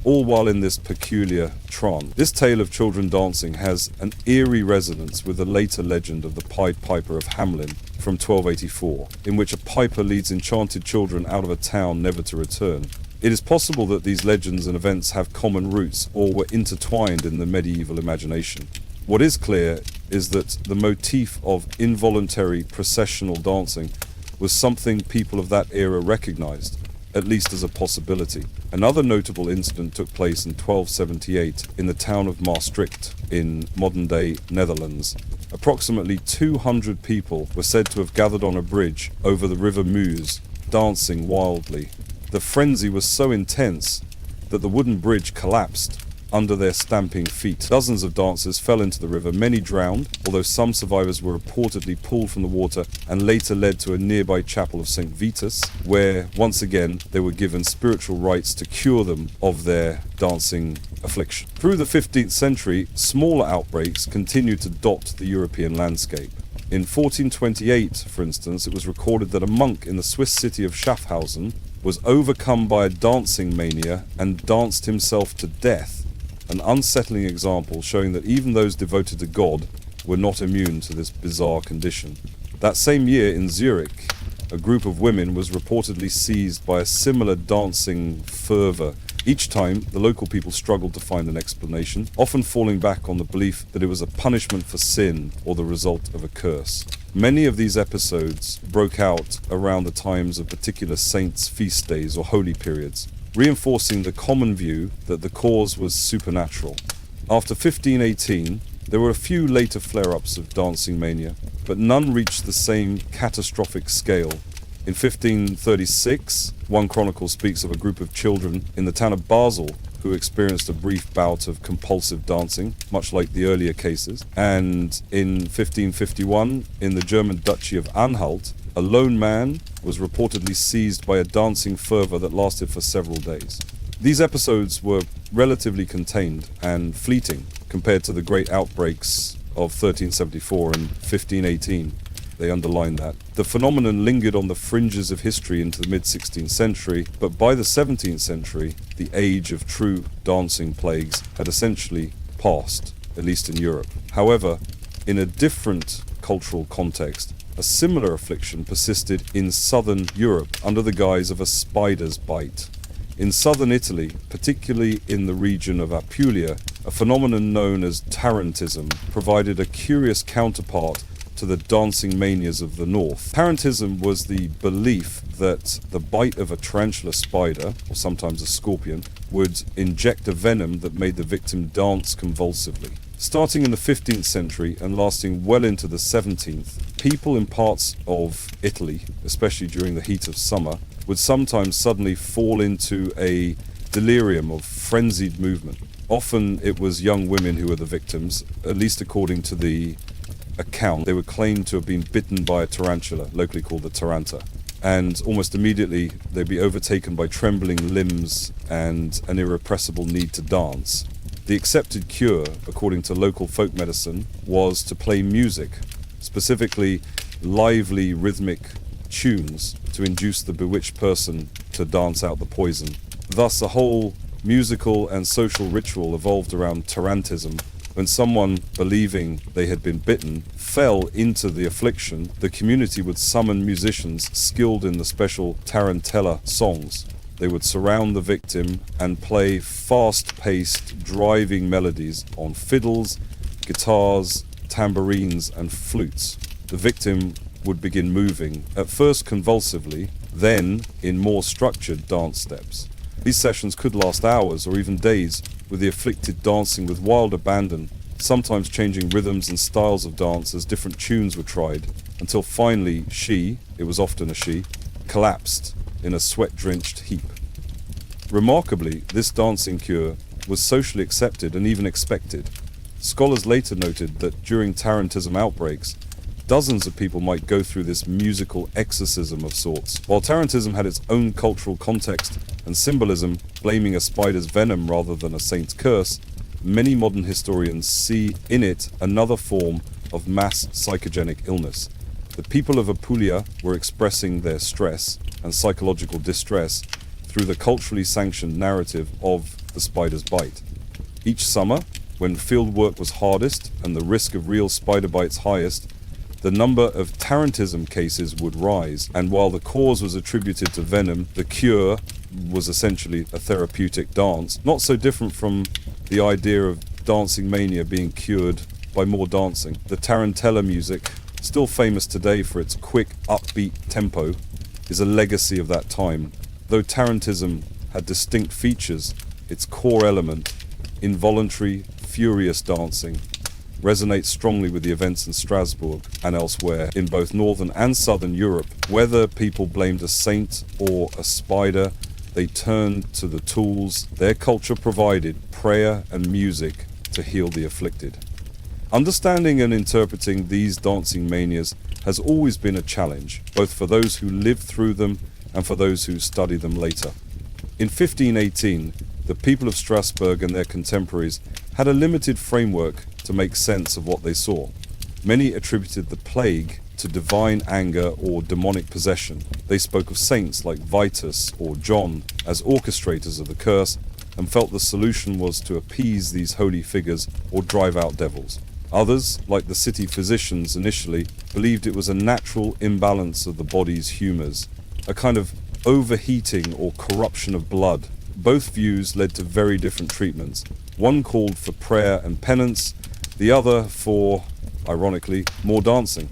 all while in this peculiar trance. This tale of children dancing has an eerie resonance with the later legend of the Pied Piper of Hamelin from 1284, in which a piper leads enchanted children out of a town never to return. It is possible that these legends and events have common roots or were intertwined in the medieval imagination. What is clear is that the motif of involuntary processional dancing was something people of that era recognized, at least as a possibility. Another notable incident took place in 1278 in the town of Maastricht in modern-day Netherlands. Approximately 200 people were said to have gathered on a bridge over the River Meuse, dancing wildly. The frenzy was so intense that the wooden bridge collapsed under their stamping feet. Dozens of dancers fell into the river, many drowned, although some survivors were reportedly pulled from the water and later led to a nearby chapel of St. Vitus, where, once again, they were given spiritual rites to cure them of their dancing affliction. Through the 15th century, smaller outbreaks continued to dot the European landscape. In 1428, for instance, it was recorded that a monk in the Swiss city of Schaffhausen was overcome by a dancing mania and danced himself to death, an unsettling example showing that even those devoted to God were not immune to this bizarre condition. That same year in Zurich, a group of women was reportedly seized by a similar dancing fervor. Each time, the local people struggled to find an explanation, often falling back on the belief that it was a punishment for sin or the result of a curse. Many of these episodes broke out around the times of particular saints' feast days or holy periods, reinforcing the common view that the cause was supernatural. After 1518, there were a few later flare-ups of dancing mania, but none reached the same catastrophic scale. In 1536, one chronicle speaks of a group of children in the town of Basel who experienced a brief bout of compulsive dancing, much like the earlier cases. And in 1551, in the German Duchy of Anhalt, a lone man was reportedly seized by a dancing fervor that lasted for several days. These episodes were relatively contained and fleeting compared to the great outbreaks of 1374 and 1518. They underline that. The phenomenon lingered on the fringes of history into the mid-16th century, but by the 17th century, the age of true dancing plagues had essentially passed, at least in Europe. However, in a different cultural context, a similar affliction persisted in southern Europe under the guise of a spider's bite. In southern Italy, particularly in the region of Apulia, a phenomenon known as tarantism provided a curious counterpart to the dancing manias of the north. Tarantism was the belief that the bite of a tarantula spider, or sometimes a scorpion, would inject a venom that made the victim dance convulsively. Starting in the 15th century and lasting well into the 17th, people in parts of Italy, especially during the heat of summer, would sometimes suddenly fall into a delirium of frenzied movement. Often it was young women who were the victims, at least according to the account. They were claimed to have been bitten by a tarantula, locally called the taranta, and almost immediately they'd be overtaken by trembling limbs and an irrepressible need to dance. The accepted cure, according to local folk medicine, was to play music, specifically lively rhythmic tunes, to induce the bewitched person to dance out the poison. Thus, a whole musical and social ritual evolved around tarantism. When someone, believing they had been bitten, fell into the affliction, the community would summon musicians skilled in the special tarantella songs. They would surround the victim and play fast-paced, driving melodies on fiddles, guitars, tambourines, and flutes. The victim would begin moving, at first convulsively, then in more structured dance steps. These sessions could last hours or even days, with the afflicted dancing with wild abandon, sometimes changing rhythms and styles of dance as different tunes were tried, until finally she, it was often a she, collapsed in a sweat-drenched heap. Remarkably, this dancing cure was socially accepted and even expected. Scholars later noted that during tarantism outbreaks, dozens of people might go through this musical exorcism of sorts. While tarantism had its own cultural context and symbolism, blaming a spider's venom rather than a saint's curse, many modern historians see in it another form of mass psychogenic illness. The people of Apulia were expressing their stress and psychological distress through the culturally sanctioned narrative of the spider's bite. Each summer, when field work was hardest and the risk of real spider bites highest, the number of tarantism cases would rise, and while the cause was attributed to venom, the cure was essentially a therapeutic dance, not so different from the idea of dancing mania being cured by more dancing. The tarantella music, still famous today for its quick, upbeat tempo, is a legacy of that time. Though tarantism had distinct features, its core element, involuntary, furious dancing, resonates strongly with the events in Strasbourg and elsewhere in both northern and southern Europe. Whether people blamed a saint or a spider, they turned to the tools their culture provided, prayer and music, to heal the afflicted. Understanding and interpreting these dancing manias has always been a challenge, both for those who lived through them and for those who study them later. In 1518, the people of Strasbourg and their contemporaries had a limited framework to make sense of what they saw. Many attributed the plague to divine anger or demonic possession. They spoke of saints like Vitus or John as orchestrators of the curse and felt the solution was to appease these holy figures or drive out devils. Others, like the city physicians initially, believed it was a natural imbalance of the body's humors, a kind of overheating or corruption of blood. Both views led to very different treatments. One called for prayer and penance, the other for, ironically, more dancing.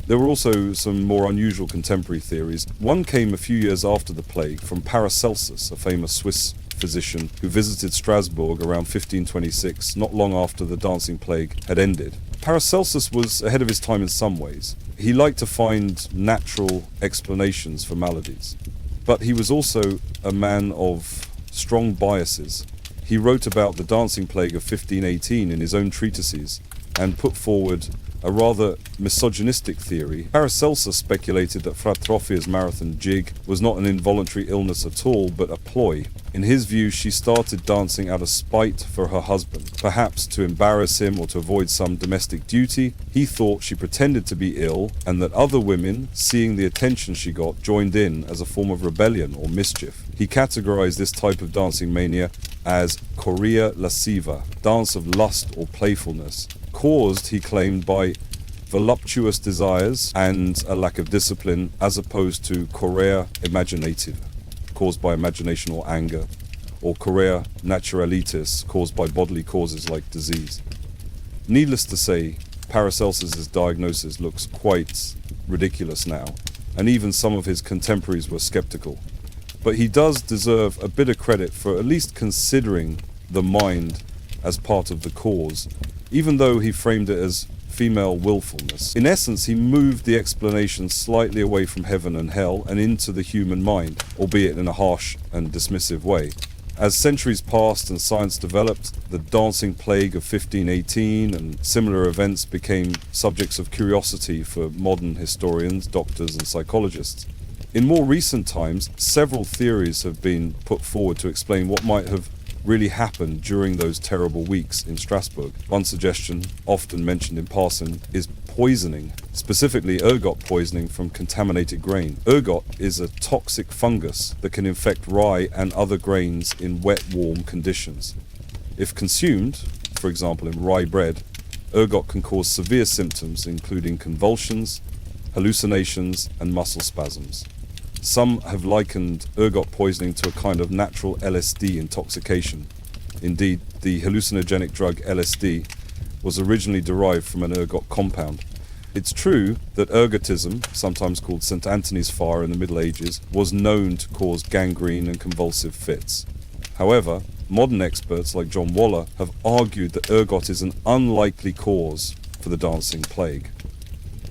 There were also some more unusual contemporary theories. One came a few years after the plague from Paracelsus, a famous Swiss physician who visited Strasbourg around 1526, not long after the dancing plague had ended. Paracelsus was ahead of his time in some ways. He liked to find natural explanations for maladies, but he was also a man of strong biases. He wrote about the dancing plague of 1518 in his own treatises and put forward a rather misogynistic theory. Paracelsus speculated that Fra Trofia's marathon jig was not an involuntary illness at all, but a ploy. In his view, she started dancing out of spite for her husband, perhaps to embarrass him or to avoid some domestic duty. He thought she pretended to be ill, and that other women, seeing the attention she got, joined in as a form of rebellion or mischief. He categorized this type of dancing mania as chorea lasciva, dance of lust or playfulness, caused, he claimed, by voluptuous desires and a lack of discipline, as opposed to chorea imaginative, caused by imagination or anger, or chorea naturalitis, caused by bodily causes like disease. Needless to say, Paracelsus's diagnosis looks quite ridiculous now, and even some of his contemporaries were skeptical. But he does deserve a bit of credit for at least considering the mind as part of the cause, even though he framed it as female willfulness. In essence, he moved the explanation slightly away from heaven and hell and into the human mind, albeit in a harsh and dismissive way. As centuries passed and science developed, the dancing plague of 1518 and similar events became subjects of curiosity for modern historians, doctors, and psychologists. In more recent times, several theories have been put forward to explain what might have really happened during those terrible weeks in Strasbourg. One suggestion, often mentioned in passing, is poisoning, specifically ergot poisoning from contaminated grain. Ergot is a toxic fungus that can infect rye and other grains in wet, warm conditions. If consumed, for example in rye bread, ergot can cause severe symptoms including convulsions, hallucinations, and muscle spasms. Some have likened ergot poisoning to a kind of natural LSD intoxication. Indeed, the hallucinogenic drug LSD was originally derived from an ergot compound. It's true that ergotism, sometimes called St. Anthony's fire in the Middle Ages, was known to cause gangrene and convulsive fits. However, modern experts like John Waller have argued that ergot is an unlikely cause for the dancing plague.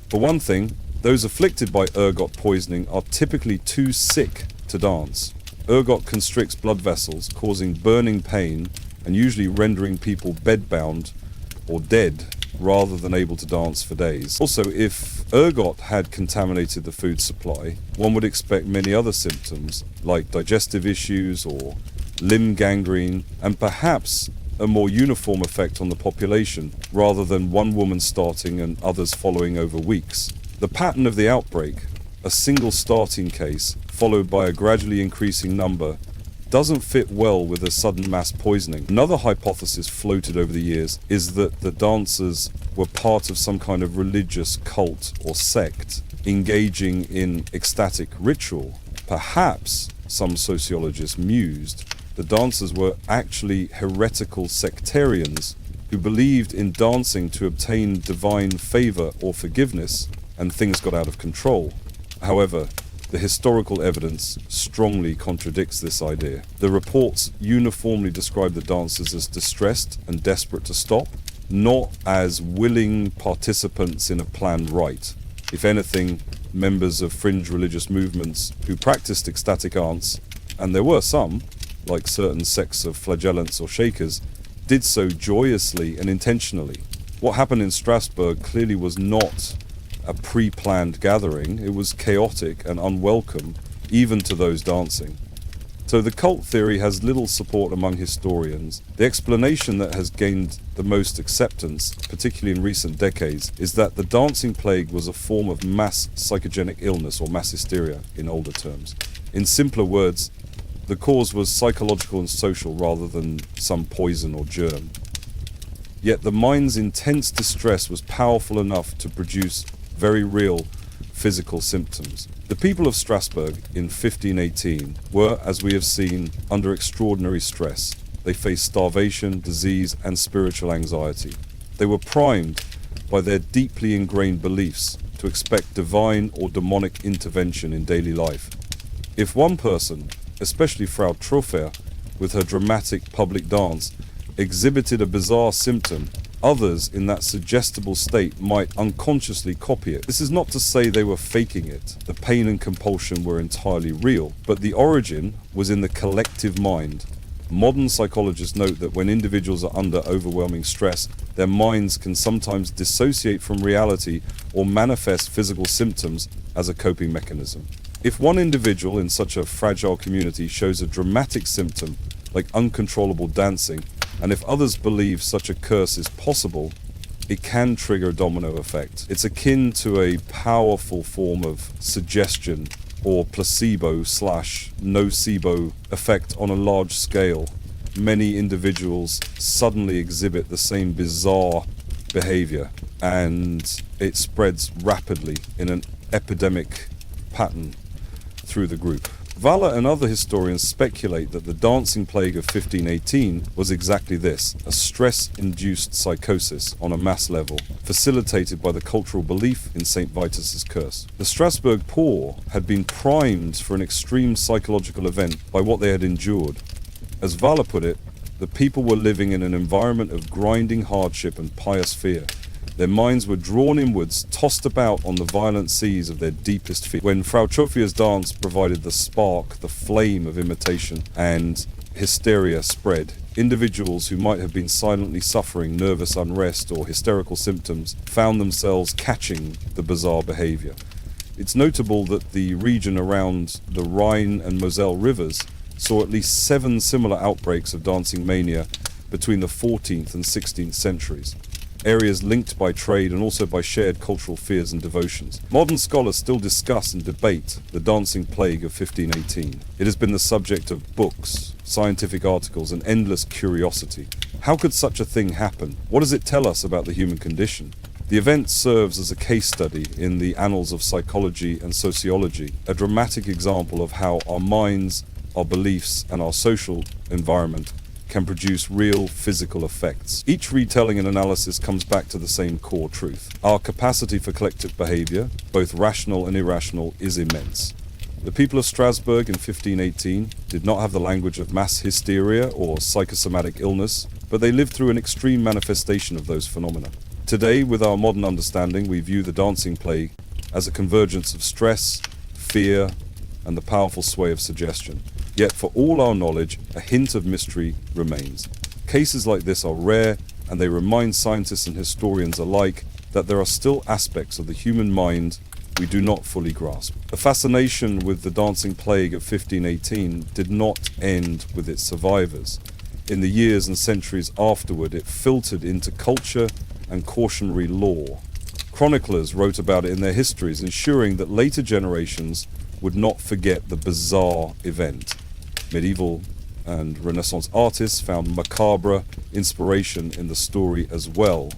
For one thing, those afflicted by ergot poisoning are typically too sick to dance. Ergot constricts blood vessels, causing burning pain and usually rendering people bedbound or dead rather than able to dance for days. Also, if ergot had contaminated the food supply, one would expect many other symptoms like digestive issues or limb gangrene, and perhaps a more uniform effect on the population rather than one woman starting and others following over weeks. The pattern of the outbreak, a single starting case followed by a gradually increasing number, doesn't fit well with a sudden mass poisoning. Another hypothesis floated over the years is that the dancers were part of some kind of religious cult or sect, engaging in ecstatic ritual. Perhaps, some sociologists mused, the dancers were actually heretical sectarians who believed in dancing to obtain divine favor or forgiveness, and things got out of control. However, the historical evidence strongly contradicts this idea. The reports uniformly describe the dancers as distressed and desperate to stop, not as willing participants in a planned rite. If anything, members of fringe religious movements who practiced ecstatic dance, and there were some, like certain sects of flagellants or shakers, did so joyously and intentionally. What happened in Strasbourg clearly was not a pre-planned gathering. It was chaotic and unwelcome, even to those dancing. So the cult theory has little support among historians. The explanation that has gained the most acceptance, particularly in recent decades, is that the dancing plague was a form of mass psychogenic illness, or mass hysteria in older terms. In simpler words, the cause was psychological and social rather than some poison or germ. Yet the mind's intense distress was powerful enough to produce very real physical symptoms. The people of Strasbourg in 1518 were, as we have seen, under extraordinary stress. They faced starvation, disease, and spiritual anxiety. They were primed by their deeply ingrained beliefs to expect divine or demonic intervention in daily life. If one person, especially Frau Trofer, with her dramatic public dance, exhibited a bizarre symptom, others in that suggestible state might unconsciously copy it. This is not to say they were faking it. The pain and compulsion were entirely real, but the origin was in the collective mind. Modern psychologists note that when individuals are under overwhelming stress, their minds can sometimes dissociate from reality or manifest physical symptoms as a coping mechanism. If one individual in such a fragile community shows a dramatic symptom, like uncontrollable dancing, and if others believe such a curse is possible, it can trigger a domino effect. It's akin to a powerful form of suggestion or placebo/nocebo effect on a large scale. Many individuals suddenly exhibit the same bizarre behavior, and it spreads rapidly in an epidemic pattern through the group. Valle and other historians speculate that the dancing plague of 1518 was exactly this, a stress-induced psychosis on a mass level, facilitated by the cultural belief in St. Vitus's curse. The Strasbourg poor had been primed for an extreme psychological event by what they had endured. As Valle put it, the people were living in an environment of grinding hardship and pious fear. Their minds were drawn inwards, tossed about on the violent seas of their deepest fear. When Frau Trofer's dance provided the spark, the flame of imitation, and hysteria spread, individuals who might have been silently suffering nervous unrest or hysterical symptoms found themselves catching the bizarre behavior. It's notable that the region around the Rhine and Moselle rivers saw at least 7 similar outbreaks of dancing mania between the 14th and 16th centuries. Areas linked by trade and also by shared cultural fears and devotions. Modern scholars still discuss and debate the dancing plague of 1518. It has been the subject of books, scientific articles, and endless curiosity. How could such a thing happen? What does it tell us about the human condition? The event serves as a case study in the annals of psychology and sociology, a dramatic example of how our minds, our beliefs, and our social environment can produce real physical effects. Each retelling and analysis comes back to the same core truth. Our capacity for collective behavior, both rational and irrational, is immense. The people of Strasbourg in 1518 did not have the language of mass hysteria or psychosomatic illness, but they lived through an extreme manifestation of those phenomena. Today, with our modern understanding, we view the dancing plague as a convergence of stress, fear, and the powerful sway of suggestion. Yet for all our knowledge, a hint of mystery remains. Cases like this are rare, and they remind scientists and historians alike that there are still aspects of the human mind we do not fully grasp. The fascination with the dancing plague of 1518 did not end with its survivors. In the years and centuries afterward, it filtered into culture and cautionary law. Chroniclers wrote about it in their histories, ensuring that later generations would not forget the bizarre event. Medieval and Renaissance artists found macabre inspiration in the story as well.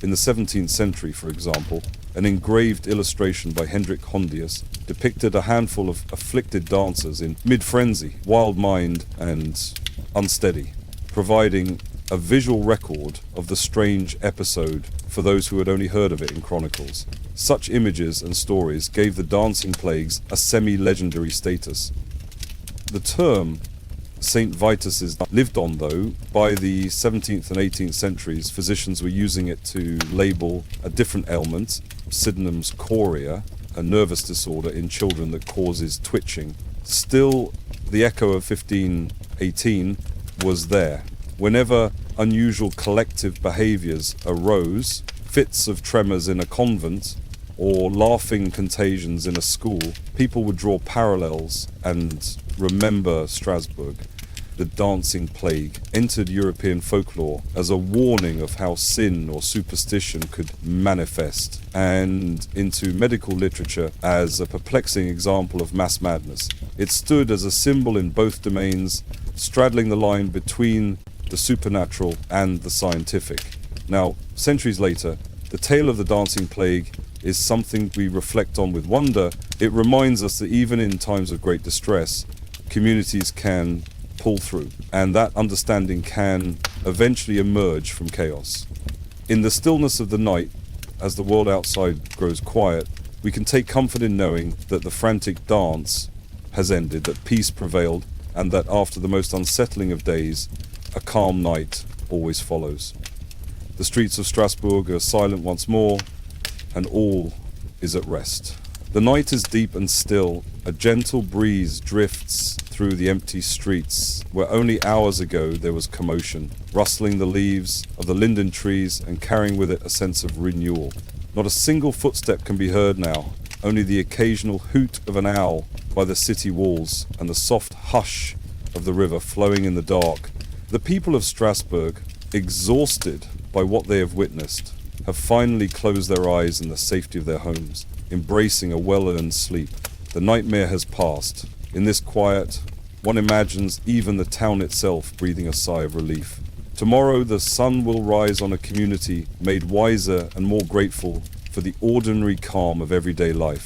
In the 17th century, for example, an engraved illustration by Hendrik Hondius depicted a handful of afflicted dancers in mid-frenzy, wild-mind and unsteady, providing a visual record of the strange episode for those who had only heard of it in chronicles. Such images and stories gave the dancing plagues a semi-legendary status. The term St. Vitus's lived on, though. By the 17th and 18th centuries, physicians were using it to label a different ailment, Sydenham's chorea, a nervous disorder in children that causes twitching. Still, the echo of 1518 was there. Whenever unusual collective behaviours arose, fits of tremors in a convent, or laughing contagions in a school, people would draw parallels and remember Strasbourg. The dancing plague entered European folklore as a warning of how sin or superstition could manifest, and into medical literature as a perplexing example of mass madness. It stood as a symbol in both domains, straddling the line between the supernatural and the scientific. Now, centuries later, the tale of the dancing plague is something we reflect on with wonder. It reminds us that even in times of great distress, communities can pull through, and that understanding can eventually emerge from chaos. In the stillness of the night, as the world outside grows quiet, we can take comfort in knowing that the frantic dance has ended, that peace prevailed, and that after the most unsettling of days, a calm night always follows. The streets of Strasbourg are silent once more, and all is at rest. The night is deep and still. A gentle breeze drifts through the empty streets where only hours ago there was commotion, rustling the leaves of the linden trees and carrying with it a sense of renewal. Not a single footstep can be heard now, only the occasional hoot of an owl by the city walls and the soft hush of the river flowing in the dark. The people of Strasbourg, exhausted by what they have witnessed, have finally closed their eyes in the safety of their homes, embracing a well-earned sleep. The nightmare has passed. In this quiet, one imagines even the town itself breathing a sigh of relief. Tomorrow the sun will rise on a community made wiser and more grateful for the ordinary calm of everyday life.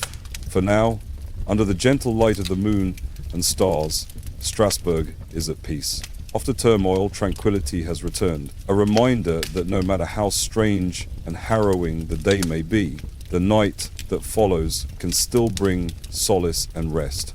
For now, under the gentle light of the moon and stars, Strasbourg is at peace. After turmoil, tranquility has returned, a reminder that no matter how strange and harrowing the day may be, the night that follows can still bring solace and rest.